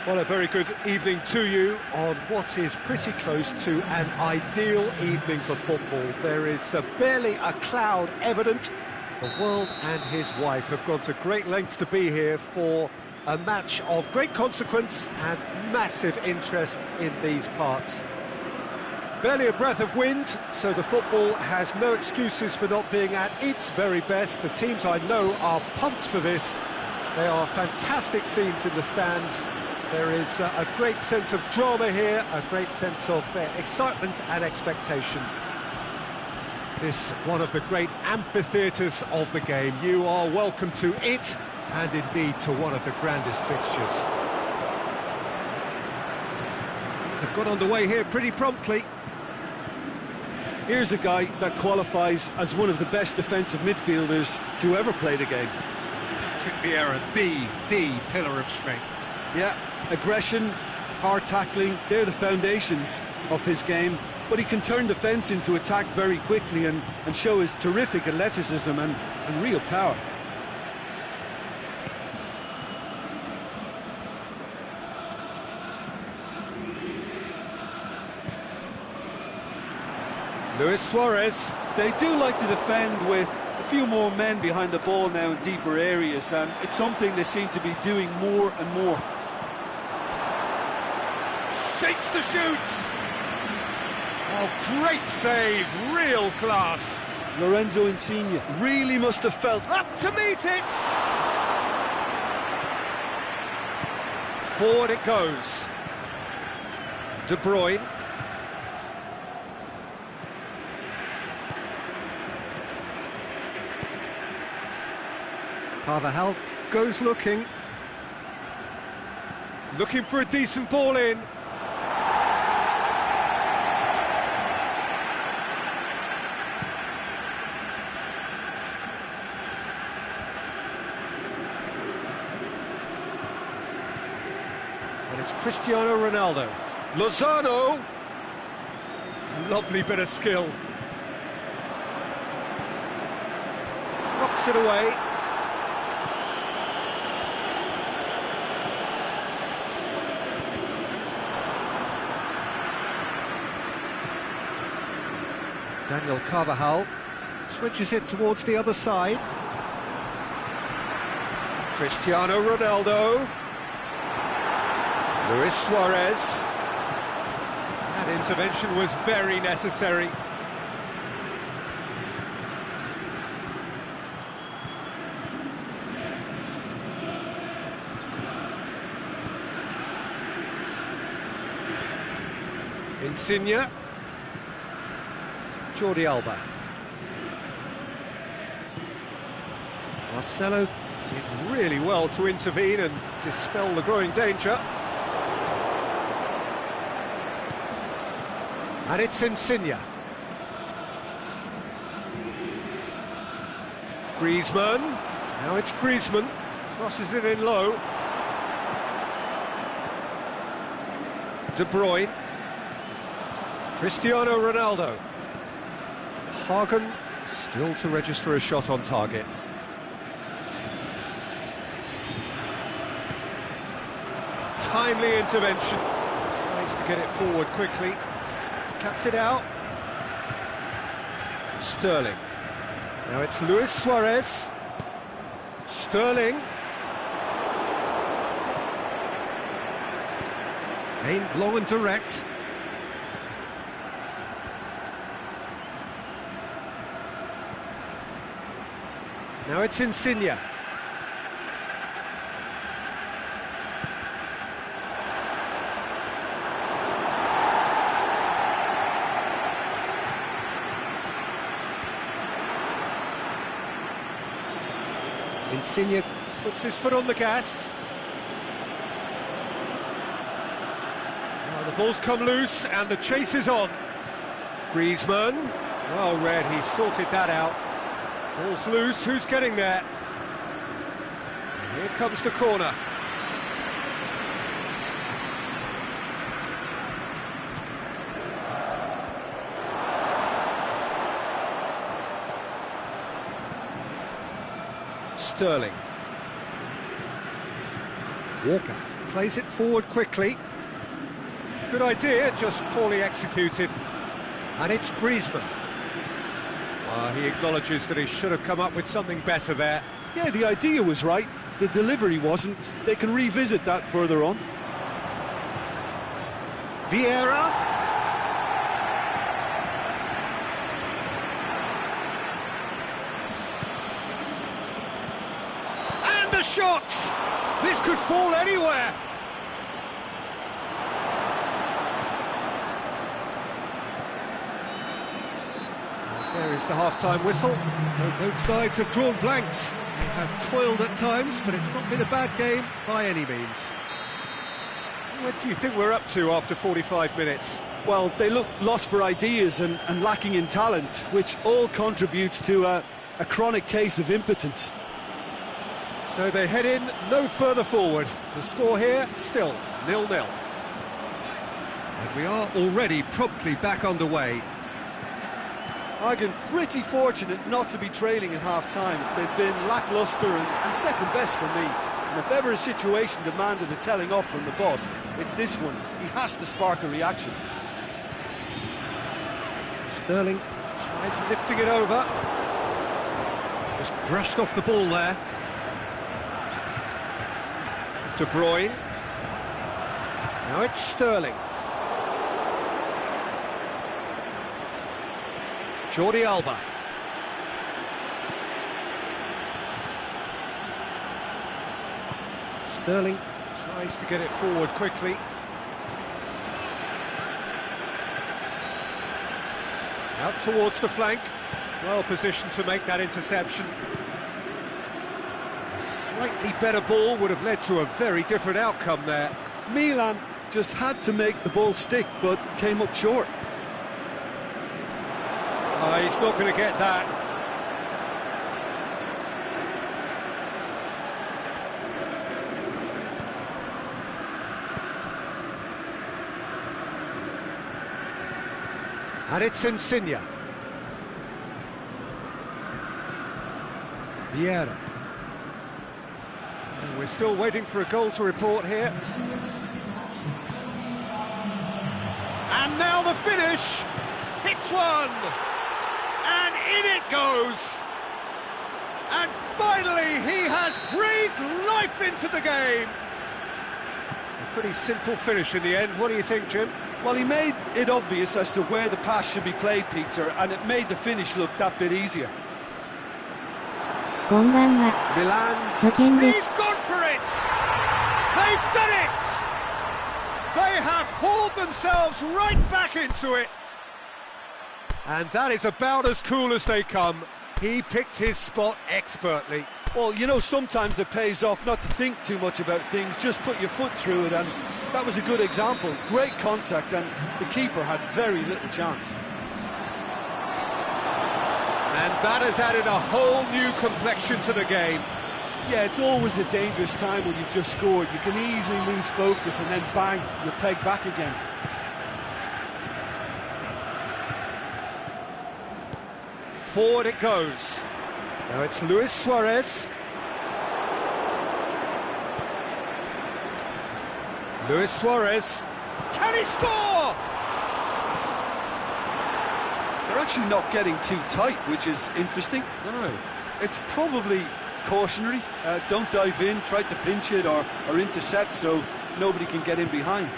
Well, a very good evening to you on what is pretty close to an ideal evening for football. There is barely a cloud evident. The world and his wife have gone to great lengths to be here for a match of great consequence and massive interest in these parts. Barely a breath of wind, so the football has no excuses for not being at its very best. The teams I know are pumped for this. They are fantastic scenes in the stands. There is a great sense of drama here, a great sense of excitement and expectation. This one of the great amphitheatres of the game. You are welcome to it, and indeed to one of the grandest fixtures. Things have got underway here pretty promptly. Here's a guy that qualifies as one of the best defensive midfielders to ever play the game. Patrick Vieira, the pillar of strength. Yeah, aggression, hard tackling, they're the foundations of his game. But he can turn defence into attack very quickly and show his terrific athleticism and real power. Luis Suarez. They do like to defend with a few more men behind the ball now in deeper areas, and it's something they seem to be doing more and more. Shapes the shoots. Oh, great save, real class. Lorenzo Insigne really must have felt up to meet it. Forward it goes. De Bruyne. Carvajal goes looking for a decent ball in. And it's Cristiano Ronaldo. Lozano. Lovely bit of skill. Knocks it away. Daniel Carvajal switches it towards the other side. Cristiano Ronaldo. Luis Suarez. That intervention was very necessary. Insigne. Jordi Alba. Marcelo did really well to intervene and dispel the growing danger. And it's Insigne. Griezmann. Now it's Griezmann. Crosses it in low. De Bruyne. Cristiano Ronaldo. Hagen still to register a shot on target. Timely intervention. Tries to get it forward quickly. Cuts it out. Sterling. Now it's Luis Suarez. Sterling. Aimed long and direct. Now it's Insigne. Insigne puts his foot on the gas. Now the ball's come loose and the chase is on. Griezmann. Well read, he sorted that out. Ball's loose, who's getting there? And here comes the corner. Sterling. Walker Plays it forward quickly. Good idea, just poorly executed. And it's Griezmann. He acknowledges that he should have come up with something better there. Yeah, the idea was right, the delivery wasn't. They can revisit that further on. Vieira. And the shot! This could fall anywhere. There is the half-time whistle. So both sides have drawn blanks. They have toiled at times, but it's not been a bad game by any means. What do you think we're up to after 45 minutes? Well, they look lost for ideas and lacking in talent, which all contributes to a chronic case of impotence. So they head in no further forward. The score here, still 0-0. And we are already promptly back underway. I've been pretty fortunate not to be trailing at half-time. They've been lacklustre and second best for me. And if ever a situation demanded a telling off from the boss, it's this one. He has to spark a reaction. Sterling tries lifting it over. Just brushed off the ball there. De Bruyne. Now it's Sterling. Jordi Alba. Sterling tries to get it forward quickly. Out towards the flank. Well positioned to make that interception. A slightly better ball would have led to a very different outcome there. Milan just had to make the ball stick, but came up short. He's not going to get that. And it's Insigne. Vieira. And we're still waiting for a goal to report here. And now the finish. Hits one. And in it goes. And finally he has breathed life into the game. A pretty simple finish in the end. What do you think, Jim? Well, he made it obvious as to where the pass should be played, Peter, and it made the finish look that bit easier. こんばんは。 Milan, 初見です。 he's gone for it! They've done it! They have hauled themselves right back into it. And that is about as cool as they come. He picked his spot expertly. Well, you know, sometimes it pays off not to think too much about things, just put your foot through it, and that was a good example. Great contact, and the keeper had very little chance. And that has added a whole new complexion to the game. Yeah, it's always a dangerous time when you've just scored. You can easily lose focus and then bang, you're pegged back again. Forward it goes. Now it's Luis Suarez. Luis Suarez. Can he score? They're actually not getting too tight, which is interesting. No. It's probably cautionary. Don't dive in, try to pinch it or intercept so nobody can get in behind.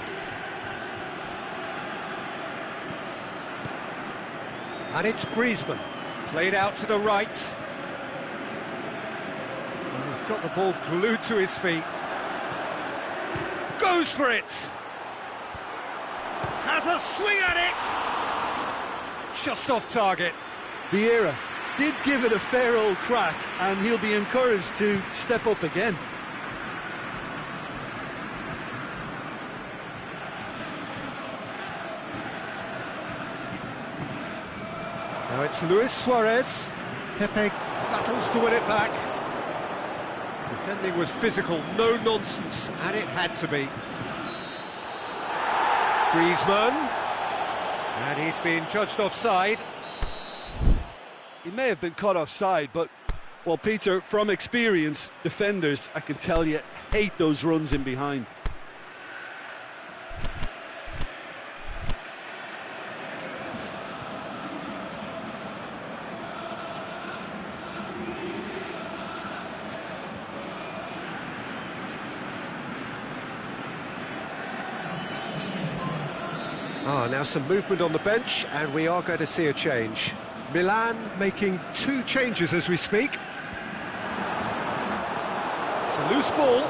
And it's Griezmann. Played out to the right. And he's got the ball glued to his feet. Goes for it. Has a swing at it. Just off target. Vieira did give it a fair old crack, and he'll be encouraged to step up again. Now it's Luis Suarez. Pepe battles to win it back. Defending was physical, no nonsense, and it had to be. Griezmann. And he's been judged offside. He may have been caught offside, but, well, Peter, from experience, defenders, I can tell you, hate those runs in behind. Now some movement on the bench, and we are going to see a change. Milan making 2 changes as we speak. It's a loose ball.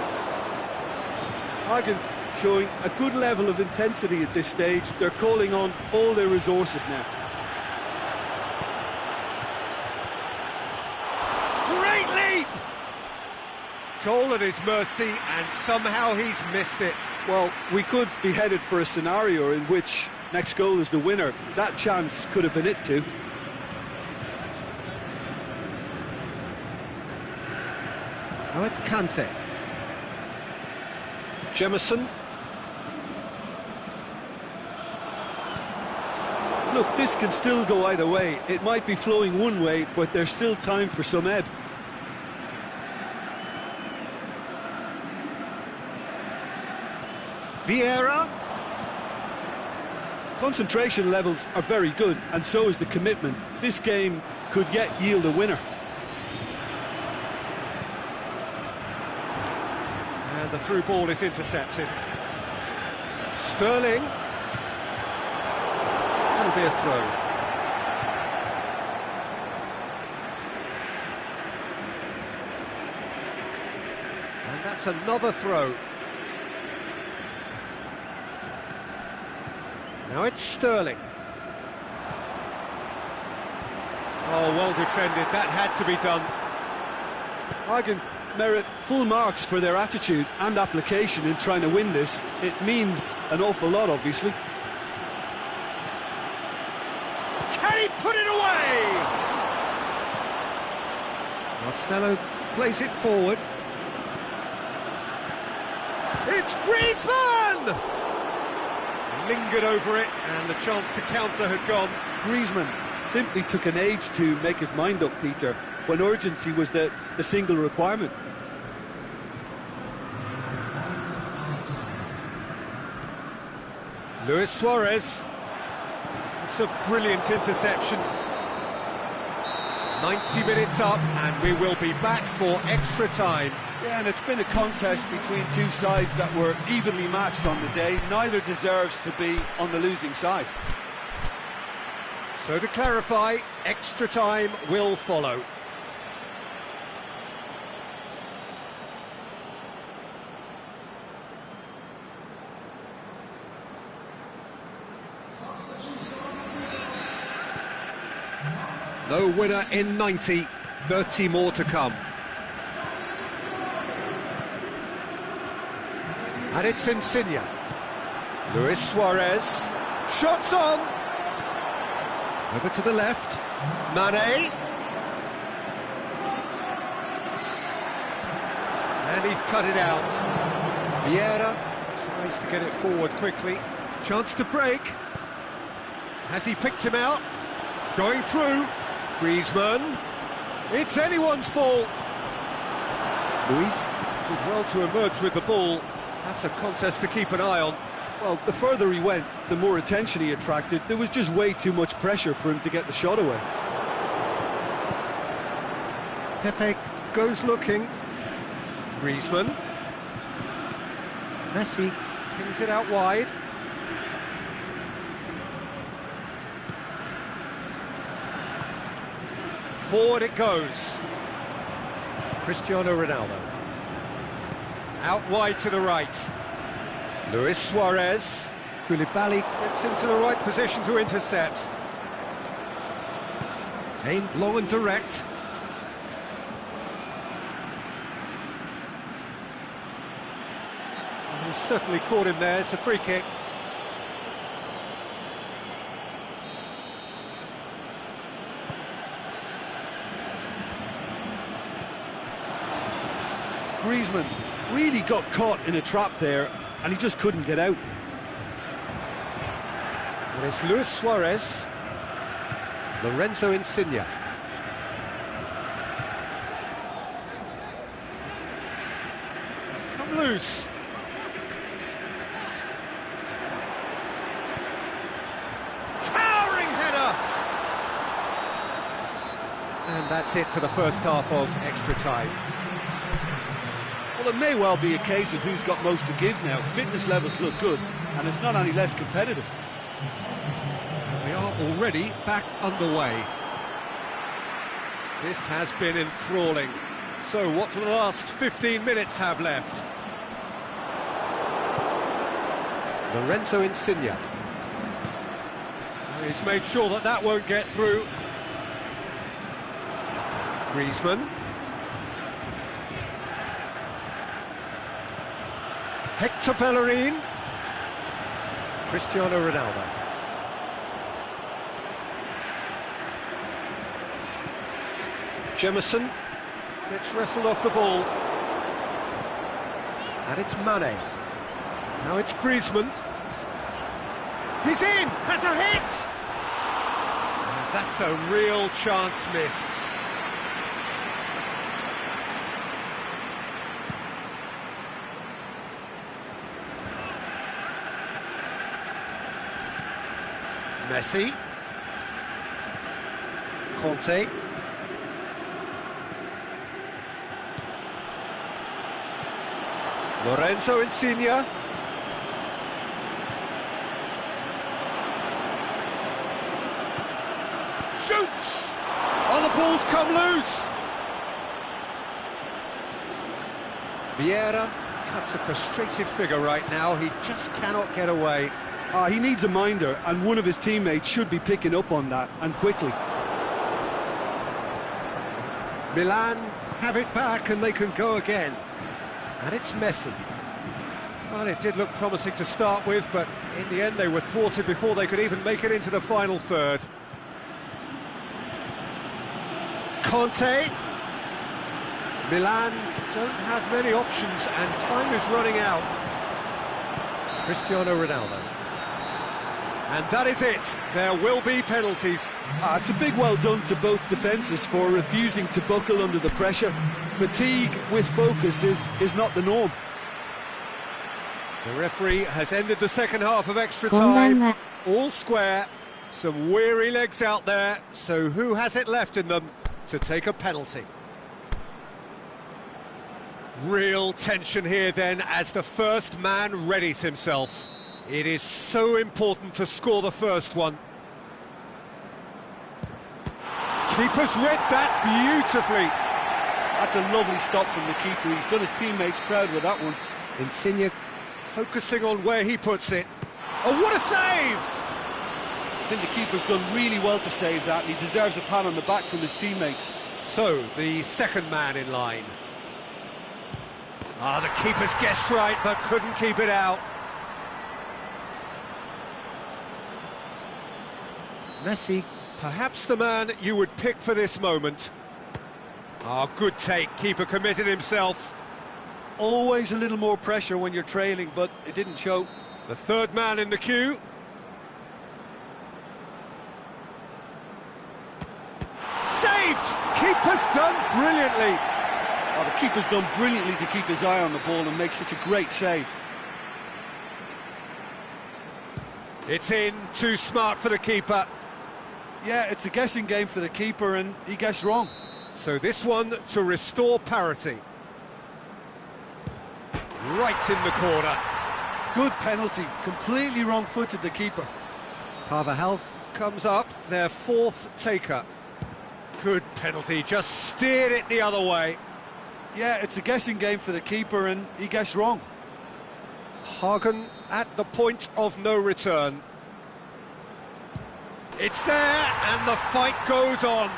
Hagen showing a good level of intensity at this stage. They're calling on all their resources now. Great leap! Goal at his mercy, and somehow he's missed it. Well, we could be headed for a scenario in which next goal is the winner. That chance could have been it too. Now it's Kante. Jemison. Look, this can still go either way. It might be flowing one way, but there's still time for some ebb. Vieira. Concentration levels are very good, and so is the commitment. This game could yet yield a winner. And the through ball is intercepted. Sterling. That'll be a throw. And that's another throw. Now it's Sterling. Oh, well defended. That had to be done. Hagen merit full marks for their attitude and application in trying to win this. It means an awful lot, obviously. Can he put it away? Marcelo plays it forward. It's Griezmann! Lingered over it, and the chance to counter had gone. Griezmann simply took an age to make his mind up, Peter, when urgency was the single requirement. Luis Suarez. It's a brilliant interception. 90 minutes up, and we will be back for extra time. Yeah, and it's been a contest between two sides that were evenly matched on the day. Neither deserves to be on the losing side. So to clarify, extra time will follow. No winner in 90, 30 more to come. And it's Insigne. Luis Suarez. Shots on! Over to the left. Mane. And he's cut it out. Vieira tries to get it forward quickly. Chance to break. Has he picked him out? Going through. Griezmann. It's anyone's ball. Luis did well to emerge with the ball. That's a contest to keep an eye on. Well, the further he went, the more attention he attracted. There was just way too much pressure for him to get the shot away. Pepe goes looking. Griezmann. Messi pings it out wide. Forward it goes. Cristiano Ronaldo. Out wide to the right. Luis Suarez. Koulibaly gets into the right position to intercept. Aimed long and direct. And he's certainly caught him there. It's a free kick. Griezmann really got caught in a trap there, and he just couldn't get out. And it's Luis Suarez. Lorenzo Insigne. It's come loose. Towering header! And that's it for the first half of extra time. Well, it may well be a case of who's got most to give now. Fitness levels look good, and it's not any less competitive. We are already back underway. This has been enthralling. So what do the last 15 minutes have left? Lorenzo Insigne. He's made sure that that won't get through. Griezmann. Hector Bellerin. Cristiano Ronaldo. Jemison gets wrestled off the ball. And it's Mane. Now it's Griezmann. He's in! Has a hit! And that's a real chance missed. Messi. Conte. Lorenzo Insigne. Shoots! Oh, the ball's come loose! Vieira cuts a frustrated figure right now. He just cannot get away. He needs a minder, and one of his teammates should be picking up on that, and quickly. Milan have it back and they can go again. And it's Messi. Well, it did look promising to start with, but in the end they were thwarted before they could even make it into the final third. Conte. Milan don't have many options and time is running out. Cristiano Ronaldo. And that is it. There will be penalties. It's a big well done to both defences for refusing to buckle under the pressure. Fatigue with focus is not the norm. The referee has ended the second half of extra time. All square. Some weary legs out there. So who has it left in them to take a penalty? Real tension here then as the first man readies himself. It is so important to score the first one. Keeper's read that beautifully. That's a lovely stop from the keeper. He's done his teammates proud with that one. Insigne focusing on where he puts it. Oh, what a save! I think the keeper's done really well to save that, and he deserves a pat on the back from his teammates. So, the second man in line. The keeper's guessed right, but couldn't keep it out. Messi, perhaps the man you would pick for this moment. Good take, keeper committed himself. Always a little more pressure when you're trailing, but it didn't show. The third man in the queue. Saved! Keeper's done brilliantly. The keeper's done brilliantly to keep his eye on the ball and make such a great save. It's in, too smart for the keeper. Yeah, it's a guessing game for the keeper and he guessed wrong. So this one to restore parity. Right in the corner. Good penalty, completely wrong-footed the keeper. Carvajal comes up, their fourth taker. Good penalty, just steered it the other way. Yeah, it's a guessing game for the keeper and he guessed wrong. Hagen at the point of no return. It's there, and the fight goes on.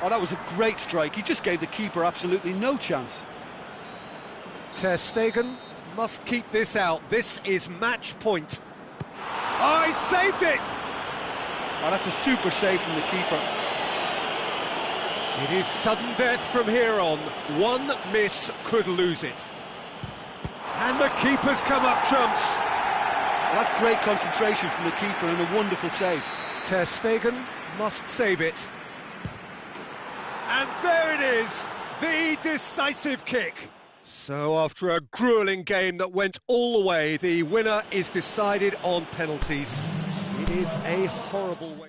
That was a great strike. He just gave the keeper absolutely no chance. Ter Stegen must keep this out. This is match point. He saved it! That's a super save from the keeper. It is sudden death from here on. One miss could lose it. And the keeper's come up trumps. That's great concentration from the keeper and a wonderful save. Ter Stegen must save it. And there it is, the decisive kick. So after a gruelling game that went all the way, the winner is decided on penalties. It is a horrible way.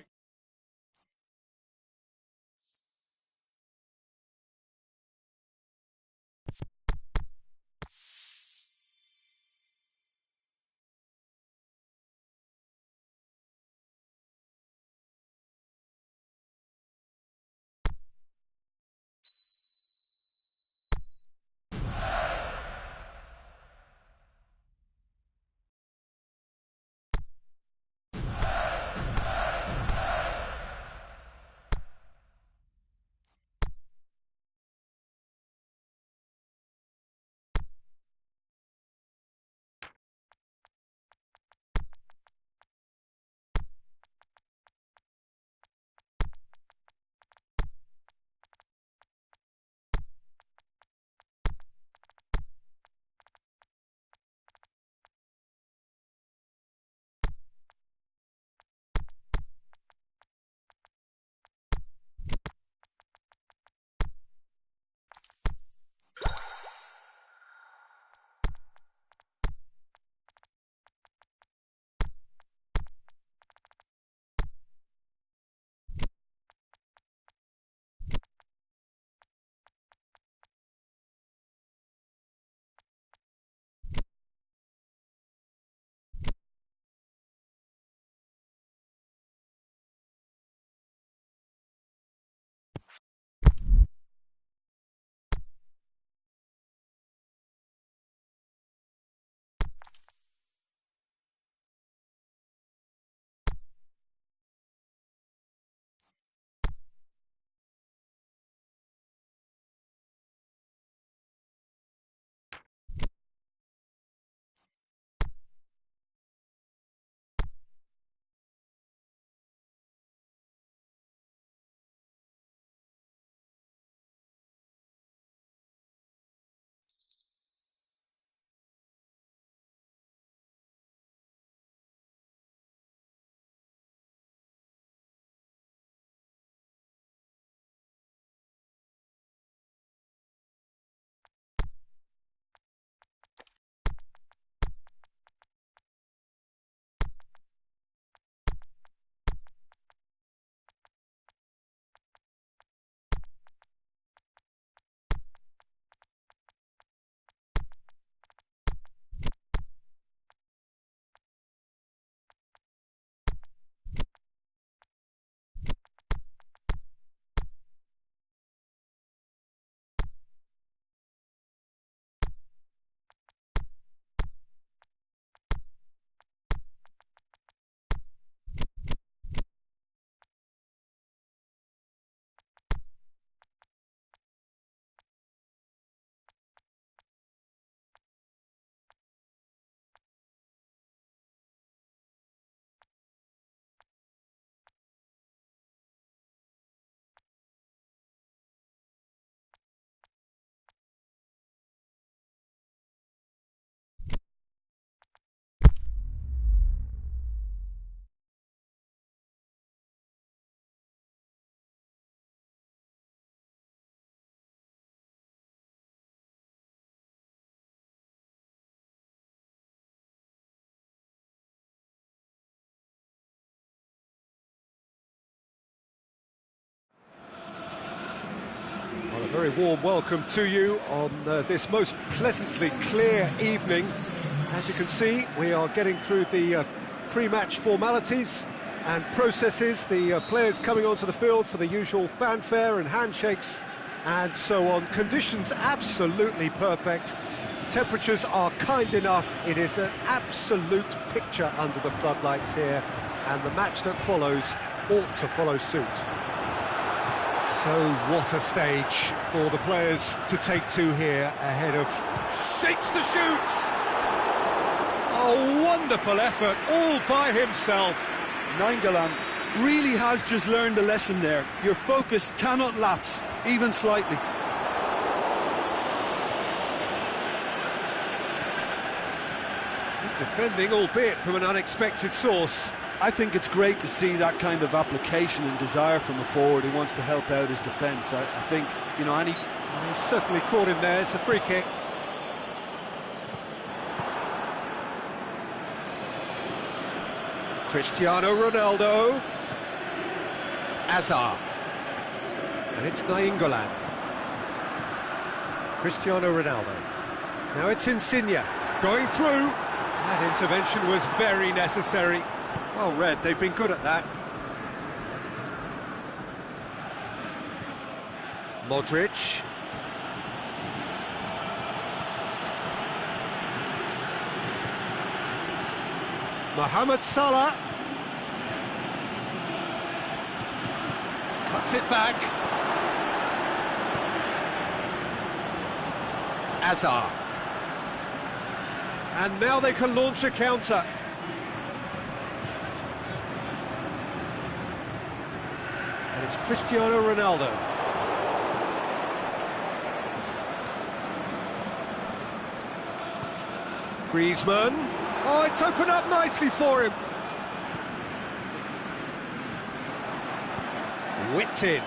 very warm welcome to you on this most pleasantly clear evening. As you can see, we are getting through the pre-match formalities and processes, the players coming onto the field for the usual fanfare and handshakes and so on. Conditions absolutely perfect. Temperatures are kind enough. It is an absolute picture under the floodlights here, and the match that follows ought to follow suit. So what a stage for the players to take to here ahead of... Shakes the shoots! A wonderful effort all by himself. Nainggolan really has just learned a lesson there. Your focus cannot lapse, even slightly. Good defending, albeit from an unexpected source. I think it's great to see that kind of application and desire from a forward who wants to help out his defence. I think, you know, He's certainly caught him there. It's a free kick. Cristiano Ronaldo. Azar. And it's Nainggolan. Cristiano Ronaldo. Now it's Insigne. Going through. That intervention was very necessary. Well read, they've been good at that. Modric. Mohamed Salah. Cuts it back. Azar. And now they can launch a counter. And it's Cristiano Ronaldo. Griezmann. Oh, it's opened up nicely for him. Whipped in.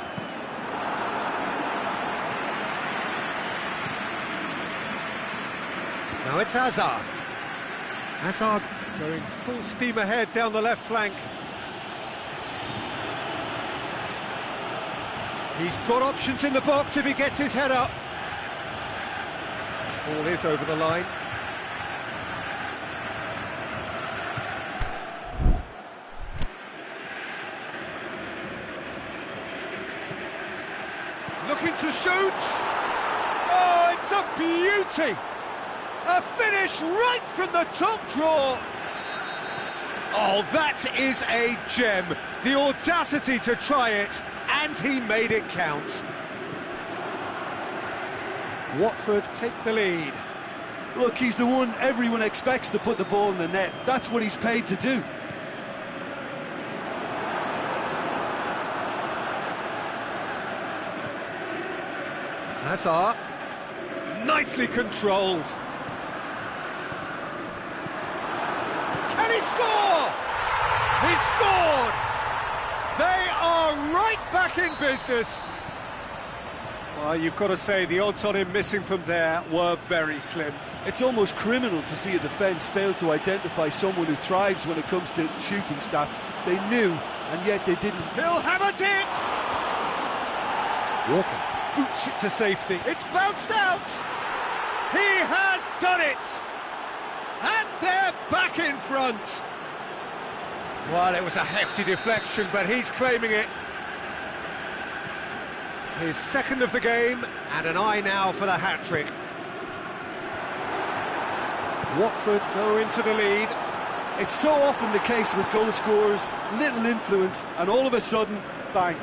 Now it's Hazard. Hazard going full steam ahead down the left flank. He's got options in the box if he gets his head up. Ball is over the line. Looking to shoot. Oh, it's a beauty. A finish right from the top draw. Oh, that is a gem. The audacity to try it, and he made it count. Watford take the lead. Look, he's the one everyone expects to put the ball in the net. That's what he's paid to do. Hazard, nicely controlled. Can he score? He scored! They are right back in business. Well, you've got to say the odds on him missing from there were very slim. It's almost criminal to see a defence fail to identify someone who thrives when it comes to shooting stats. They knew, and yet they didn't. He'll have a dip! Walker boots it to safety. It's bounced out! He has done it! And they're back in front! Well, it was a hefty deflection, but he's claiming it. His second of the game, and an eye now for the hat-trick. Watford go into the lead. It's so often the case with goal scorers, little influence, and all of a sudden, bang.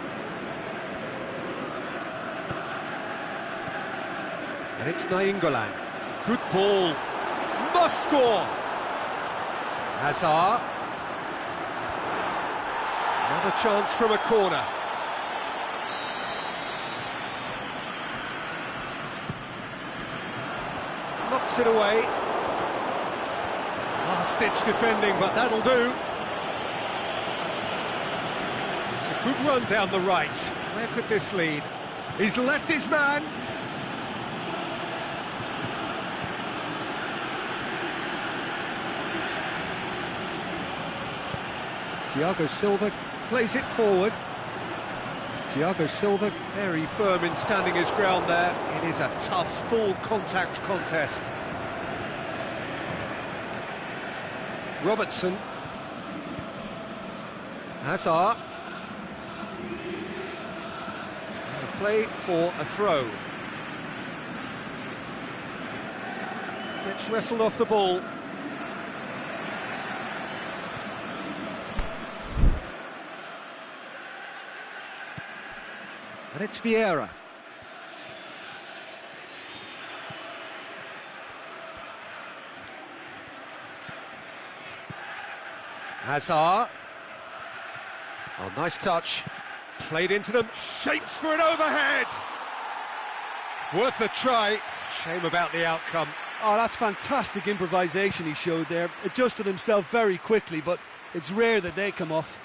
And it's Nainggolan. Good ball. Must score. Hazard. Another chance from a corner. Knocks it away. Last-ditch defending, but that'll do. It's a good run down the right. Where could this lead? He's left his man. Thiago Silva plays it forward. Thiago Silva, very firm in standing his ground there. It is a tough, full contact contest. Robertson. Hazard. Out of play for a throw. Gets wrestled off the ball. And it's Vieira. Hazard. Oh, nice touch. Played into them. Shapes for an overhead. Worth a try. Shame about the outcome. Oh, that's fantastic improvisation he showed there. Adjusted himself very quickly, but it's rare that they come off.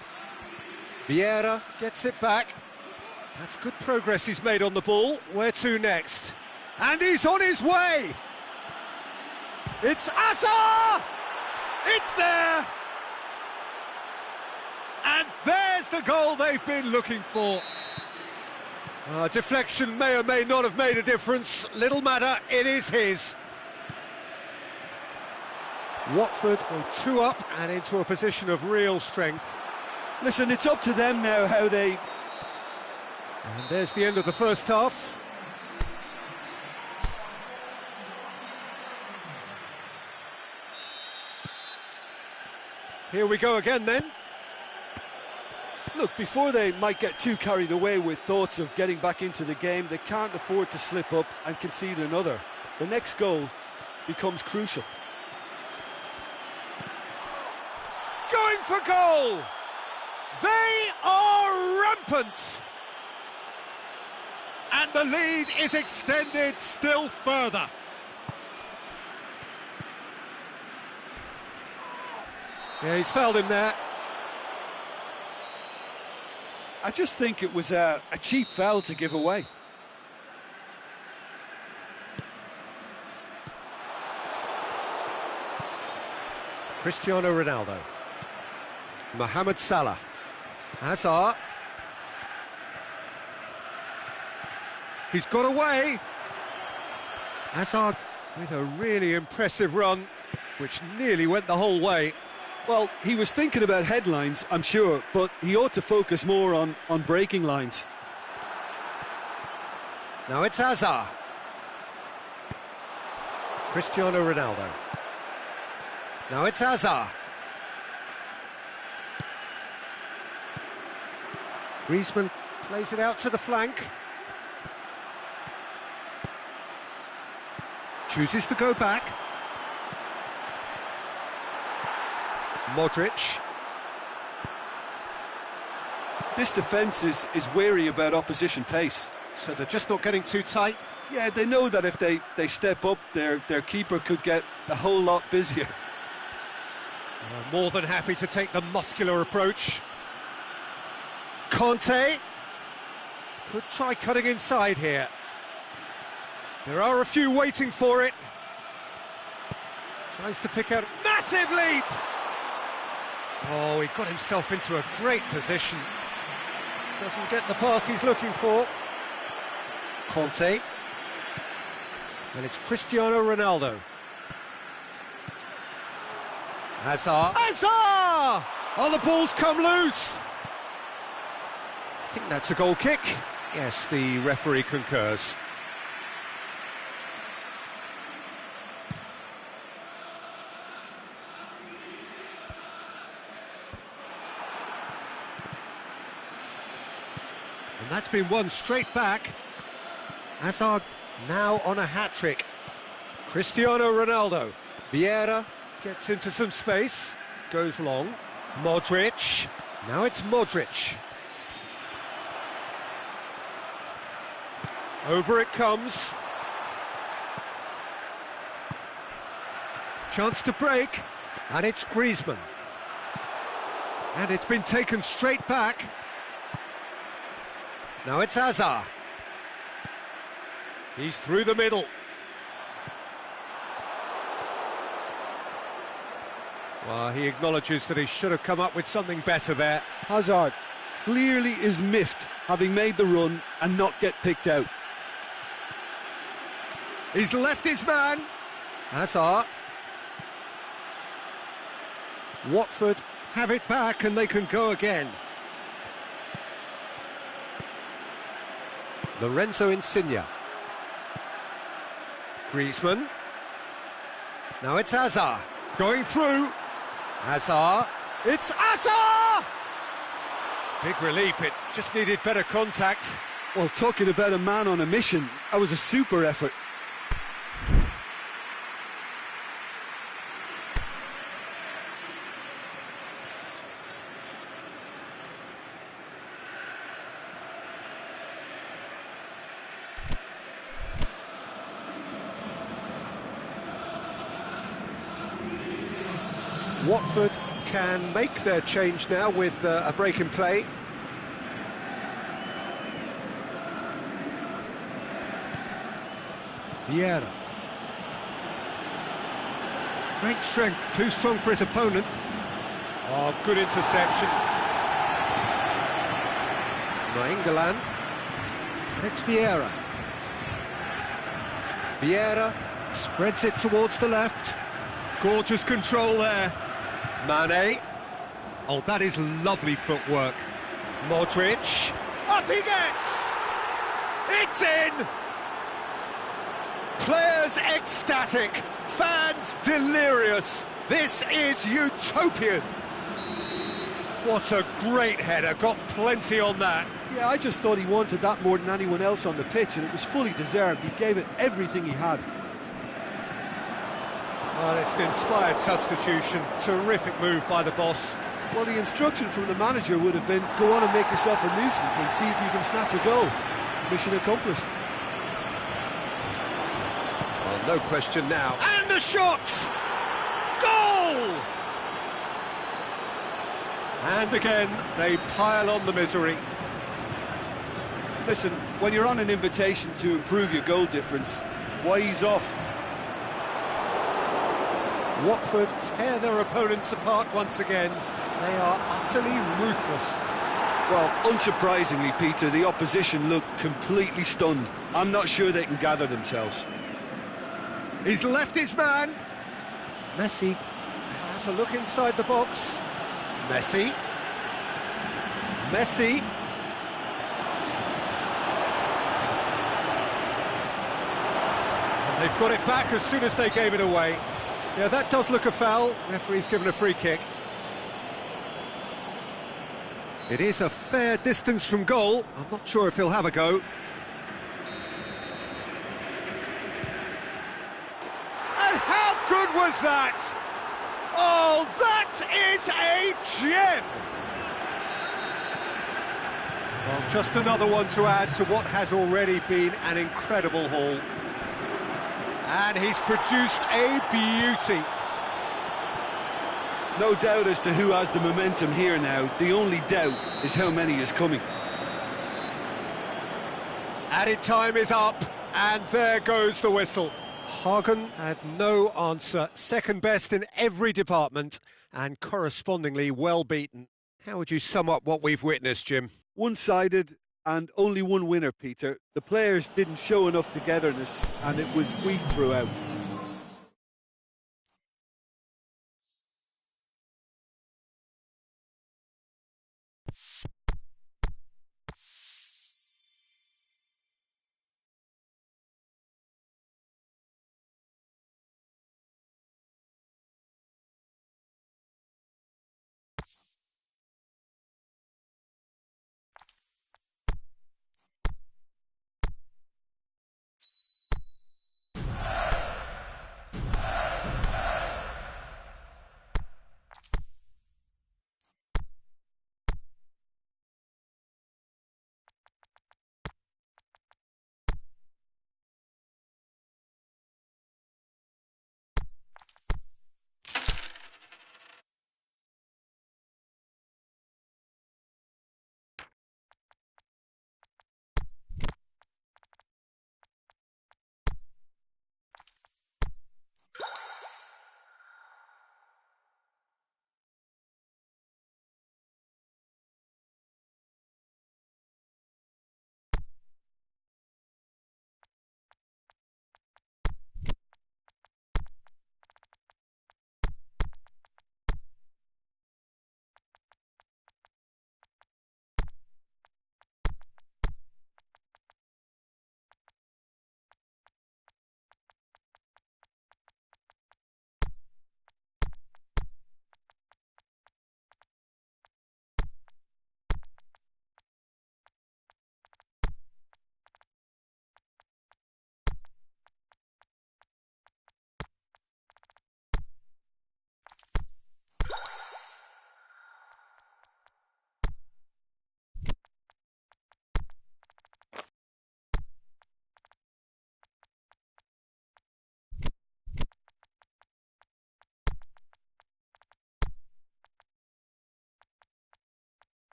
Vieira gets it back. That's good progress he's made on the ball. Where to next? And he's on his way! It's Hazard! It's there! And there's the goal they've been looking for. Deflection may or may not have made a difference. Little matter, it is his. Watford go 2 up and into a position of real strength. Listen, it's up to them now how they... And there's the end of the first half. Here we go again then. Look, before they might get too carried away with thoughts of getting back into the game, they can't afford to slip up and concede another. The next goal becomes crucial. Going for goal! They are rampant! And the lead is extended still further. Yeah, he's fouled him there. I just think it was a cheap foul to give away. Cristiano Ronaldo. Mohamed Salah. Hazard. He's got away. Hazard with a really impressive run, which nearly went the whole way. Well, he was thinking about headlines, I'm sure, but he ought to focus more on breaking lines. Now it's Hazard. Cristiano Ronaldo. Now it's Hazard. Griezmann plays it out to the flank. Chooses to go back. Modric. This defence is wary about opposition pace. So they're just not getting too tight. Yeah, they know that if they step up, their keeper could get a whole lot busier. More than happy to take the muscular approach. Conte could try cutting inside here. There are a few waiting for it. Tries to pick out a massive leap. Oh, he got himself into a great position. Doesn't get the pass he's looking for. Conte. And it's Cristiano Ronaldo. Hazard. Hazard! Oh, the ball's come loose. I think that's a goal kick. Yes, the referee concurs. And that's been won straight back. Hazard now on a hat-trick. Cristiano Ronaldo. Vieira gets into some space, goes long. Modric. Now it's Modric. Over it comes. Chance to break. And it's Griezmann. And it's been taken straight back. Now it's Hazard. He's through the middle. Well, he acknowledges that he should have come up with something better there. Hazard, clearly is miffed, having made the run and not get picked out. He's left his man. Hazard. Watford have it back and they can go again. Lorenzo Insigne. Griezmann. Now it's Hazard. Going through. Hazard. It's Hazard! Big relief, it just needed better contact. Well, talking about a man on a mission, that was a super effort. Watford can make their change now with a break in play. Vieira. Great strength, too strong for his opponent. Oh, good interception. Nainggolan. And it's Vieira. Vieira spreads it towards the left. Gorgeous control there. Mane. Oh, that is lovely footwork. Modric. Up he gets! It's in! Players ecstatic, fans delirious. This is utopian. What a great header, got plenty on that. Yeah, I just thought he wanted that more than anyone else on the pitch, and it was fully deserved. He gave it everything he had. Well, it's an inspired substitution. Terrific move by the boss. Well, the instruction from the manager would have been, go on and make yourself a nuisance and see if you can snatch a goal. Mission accomplished. Well, no question now. And the shot! Goal! And again, they pile on the misery. Listen, when you're on an invitation to improve your goal difference, why ease off? Watford tear their opponents apart once again. They are utterly ruthless. Well, unsurprisingly, Peter, the opposition look completely stunned. I'm not sure they can gather themselves. He's left his man. Messi has a look inside the box. Messi. Messi. And they've got it back as soon as they gave it away. Yeah, that does look a foul. Referee's given a free kick. It is a fair distance from goal. I'm not sure if he'll have a go. And how good was that? Oh, that is a gem! Well, just another one to add to what has already been an incredible haul. And he's produced a beauty. No doubt as to who has the momentum here now. The only doubt is how many is coming. Added time is up, and there goes the whistle. Hagen had no answer. Second best in every department, and correspondingly well beaten. How would you sum up what we've witnessed, Jim? One-sided and only one winner, Peter. The players didn't show enough togetherness, and it was weak throughout.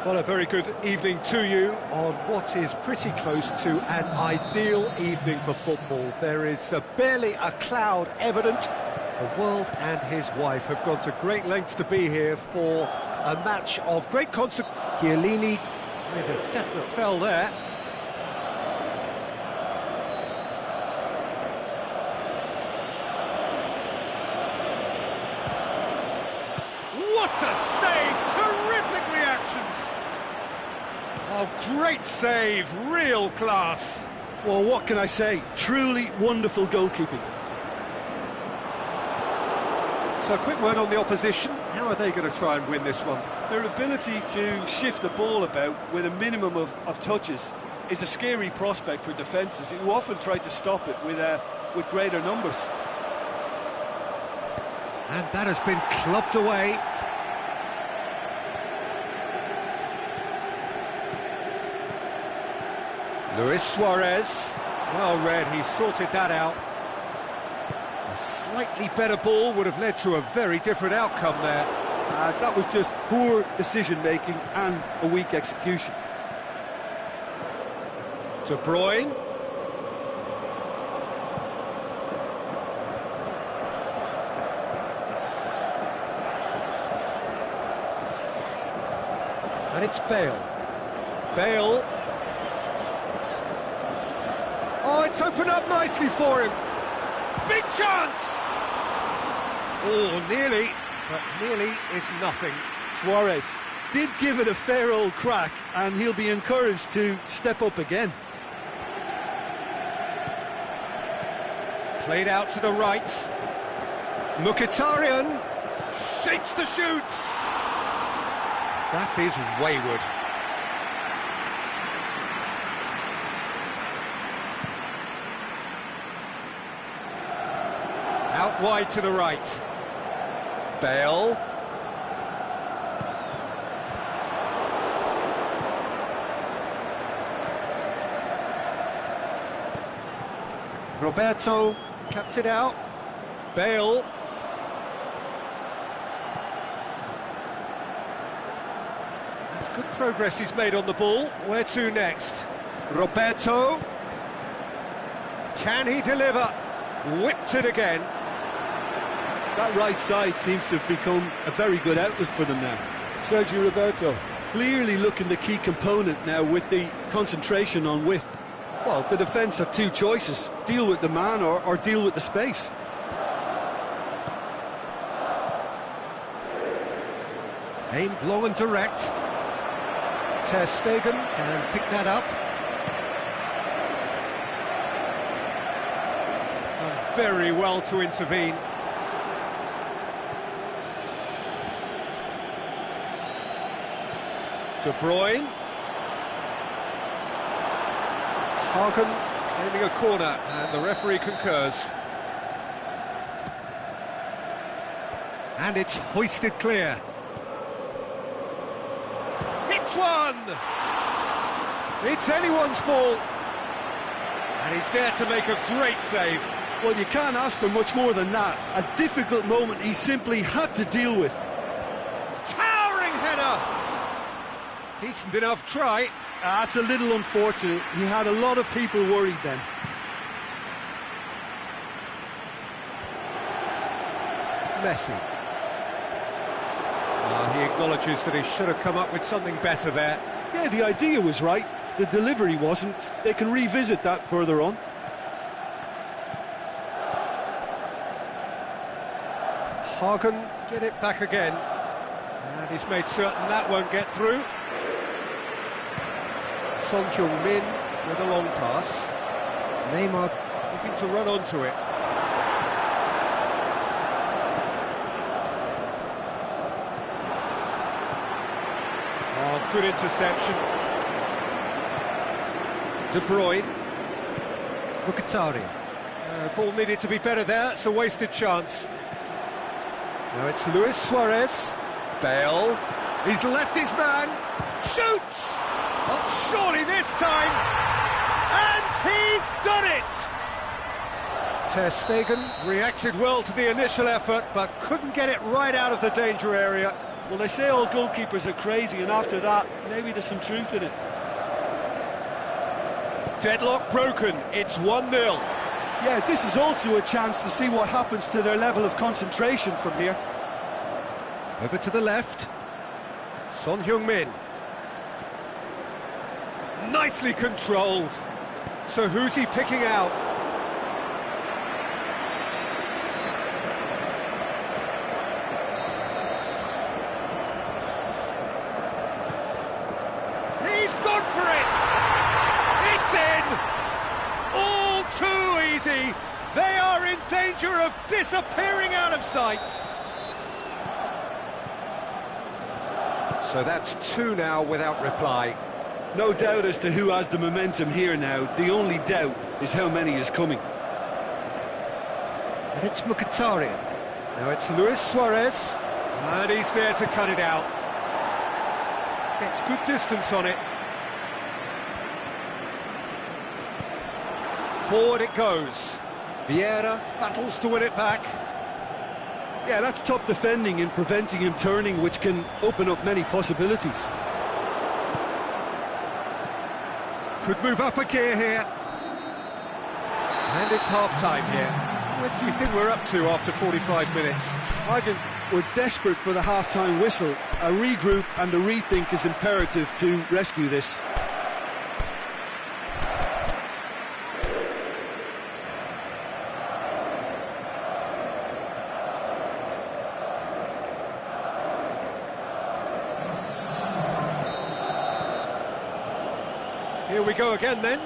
Well, a very good evening to you on what is pretty close to an ideal evening for football. There is barely a cloud evident. The world and his wife have gone to great lengths to be here for a match of great consequence. Chiellini with a definite fell there. What a save! Terrific reactions! Oh, great save, real class. Well, what can I say? Truly wonderful goalkeeping. So a quick word on the opposition. How are they going to try and win this one? Their ability to shift the ball about with a minimum of touches is a scary prospect for defences who often try to stop it with greater numbers. And that has been clubbed away. Luis Suarez, well read, he sorted that out. A slightly better ball would have led to a very different outcome there. That was just poor decision-making and a weak execution. De Bruyne. And it's Bale. Bale. Oh, it's opened up nicely for him. Big chance! Oh, nearly, but nearly is nothing. Suarez did give it a fair old crack, and he'll be encouraged to step up again. Played out to the right. Mkhitaryan shapes the shoots. That is wayward. Out wide to the right. Bale. Roberto cuts it out. Bale. That's good progress he's made on the ball. Where to next? Roberto. Can he deliver? Whipped it again. That right side seems to have become a very good outlet for them now. Sergio Roberto clearly looking the key component now with the concentration on width. Well, the defence have two choices: deal with the man or deal with the space. Aimed long and direct. Ter Stegen can pick that up. Done very well to intervene. De Bruyne. Hagen claiming a corner, and the referee concurs. And it's hoisted clear. Hits one! It's anyone's ball. And he's there to make a great save. Well, you can't ask for much more than that. A difficult moment he simply had to deal with. Towering header! Decent enough try. That's a little unfortunate. He had a lot of people worried then. Messi. He acknowledges that he should have come up with something better there. Yeah, the idea was right. The delivery wasn't. They can revisit that further on. Hagen get it back again. And he's made certain that won't get through. Son Heung-min with a long pass. Neymar looking to run onto it. Oh, good interception. De Bruyne. Mkhitaryan. Ball needed to be better there, it's a wasted chance. Now it's Luis Suarez. Bale. He's left his man. Shoots! Not surely this time. And he's done it! Ter Stegen reacted well to the initial effort, but couldn't get it right out of the danger area. Well, they say all goalkeepers are crazy, and after that, maybe there's some truth in it. Deadlock broken, it's 1-0. Yeah, this is also a chance to see what happens to their level of concentration from here. Over to the left. Son Heung-min. Nicely controlled. So who's he picking out? He's gone for it! It's in! All too easy! They are in danger of disappearing out of sight! So that's 2 now without reply. No doubt as to who has the momentum here now. The only doubt is how many is coming. And it's Mkhitaryan. Now it's Luis Suarez. And he's there to cut it out. Gets good distance on it. Forward it goes. Vieira battles to win it back. Yeah, that's top defending and preventing him turning, which can open up many possibilities. Could move up a gear here. And it's half-time here. What do you think we're up to after 45 minutes? I think we're desperate for the half-time whistle. A regroup and a rethink is imperative to rescue this. Here we go again then.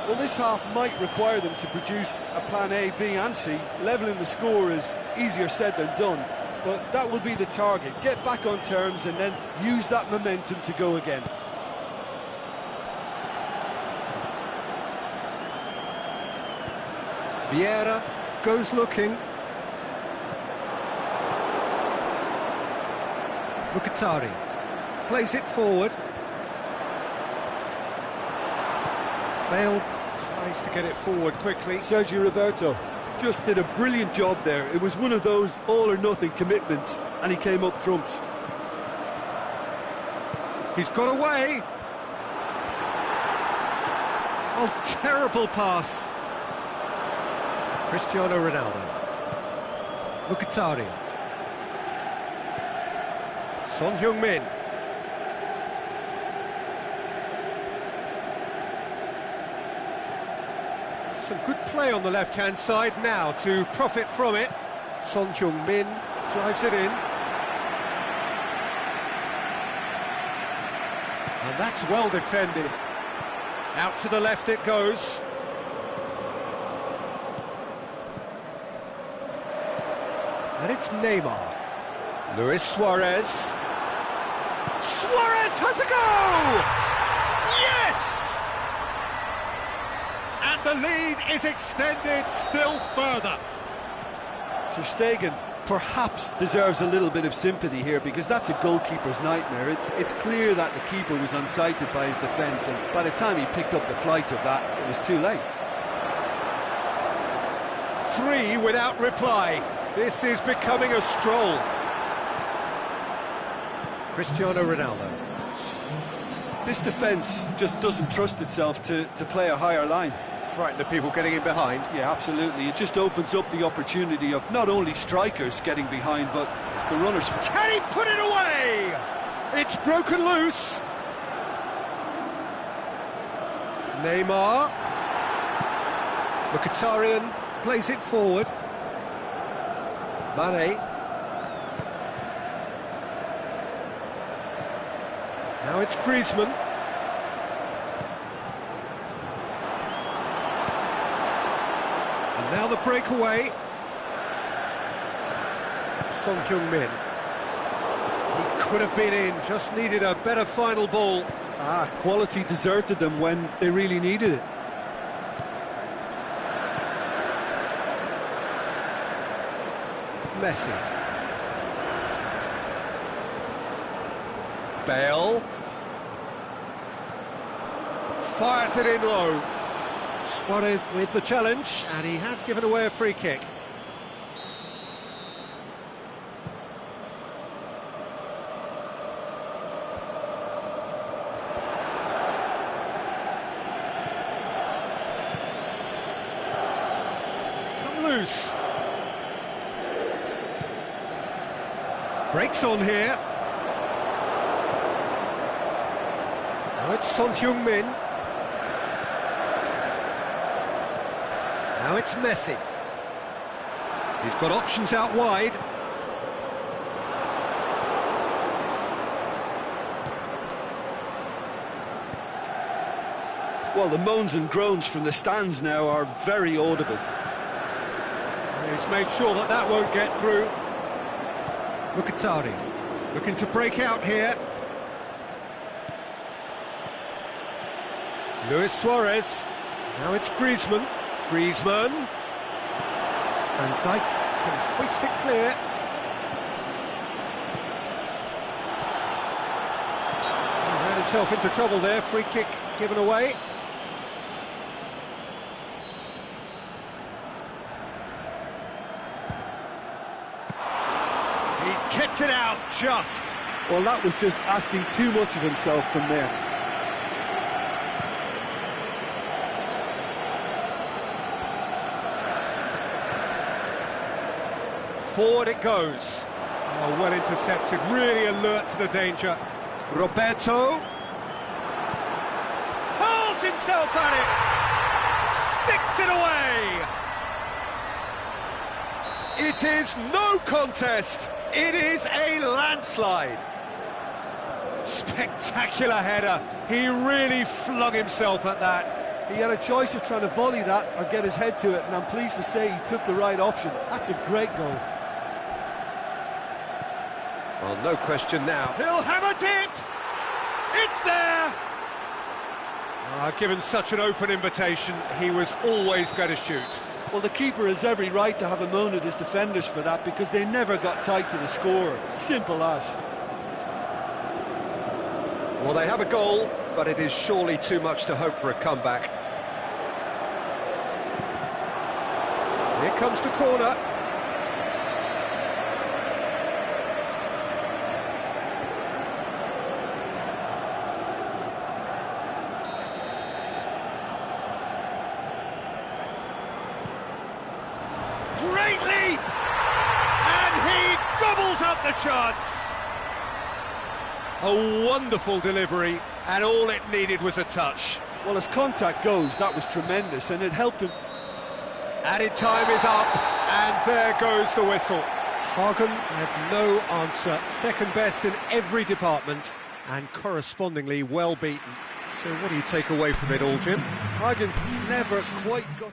Well, this half might require them to produce a plan A, B and C. Levelling the score is easier said than done, but that will be the target. Get back on terms and then use that momentum to go again. Vieira goes looking. Mkhitaryan plays it forward. Bale tries to get it forward quickly. Sergio Roberto just did a brilliant job there. It was one of those all-or-nothing commitments, and he came up trumps. He's got away. Oh, terrible pass. Cristiano Ronaldo. Mkhitaryan. Son Heung-min. Some good play on the left-hand side now to profit from it. Son Heung-min drives it in. And that's well defended. Out to the left it goes. And it's Neymar. Luis Suarez. Suarez has a go! Yes! And the lead is extended still further. Ter Stegen perhaps deserves a little bit of sympathy here, because that's a goalkeeper's nightmare. It's clear that the keeper was unsighted by his defence, and by the time he picked up the flight of that, it was too late. 3 without reply. This is becoming a stroll. Cristiano Ronaldo. This defence just doesn't trust itself to play a higher line. Frighten the people getting in behind. Yeah, absolutely. It just opens up the opportunity of not only strikers getting behind, but the runners. Can he put it away? It's broken loose. Neymar. Mkhitaryan plays it forward. Mane. Now it's Griezmann. And now the breakaway. Son Heung-min. He could have been in, just needed a better final ball. Quality deserted them when they really needed it. Messi. Bale. Fires it in low. Suarez with the challenge, and he has given away a free kick. loose. Breaks on here. Now it's Son Heung-min. Now it's Messi. He's got options out wide. Well, the moans and groans from the stands now are very audible. He's made sure that that won't get through. Mkhitaryan looking to break out here. Luis Suarez. Now it's Griezmann. Griezmann. Van Dijk can hoist it clear. He ran himself into trouble there. Free kick given away. He's kept it out just. Well, that was just asking too much of himself from there. Forward it goes. Oh, well intercepted, really alert to the danger. Roberto. Hurls himself at it. Sticks it away. It is no contest. It is a landslide. Spectacular header. He really flung himself at that. He had a choice of trying to volley that or get his head to it, and I'm pleased to say he took the right option. That's a great goal. Well, no question now. He'll have a dip! It's there! Given such an open invitation, he was always going to shoot. Well, the keeper has every right to have a moan at his defenders for that, because they never got tight to the score. Simple as. Well, they have a goal, but it is surely too much to hope for a comeback. Here comes the corner. Great leap! And he gobbles up the chance! A wonderful delivery, and all it needed was a touch. Well, as contact goes, that was tremendous, and it helped him. Added time is up, and there goes the whistle. Hagen had no answer, second best in every department, and correspondingly well beaten. So what do you take away from it all, Jim? Hagen never quite got...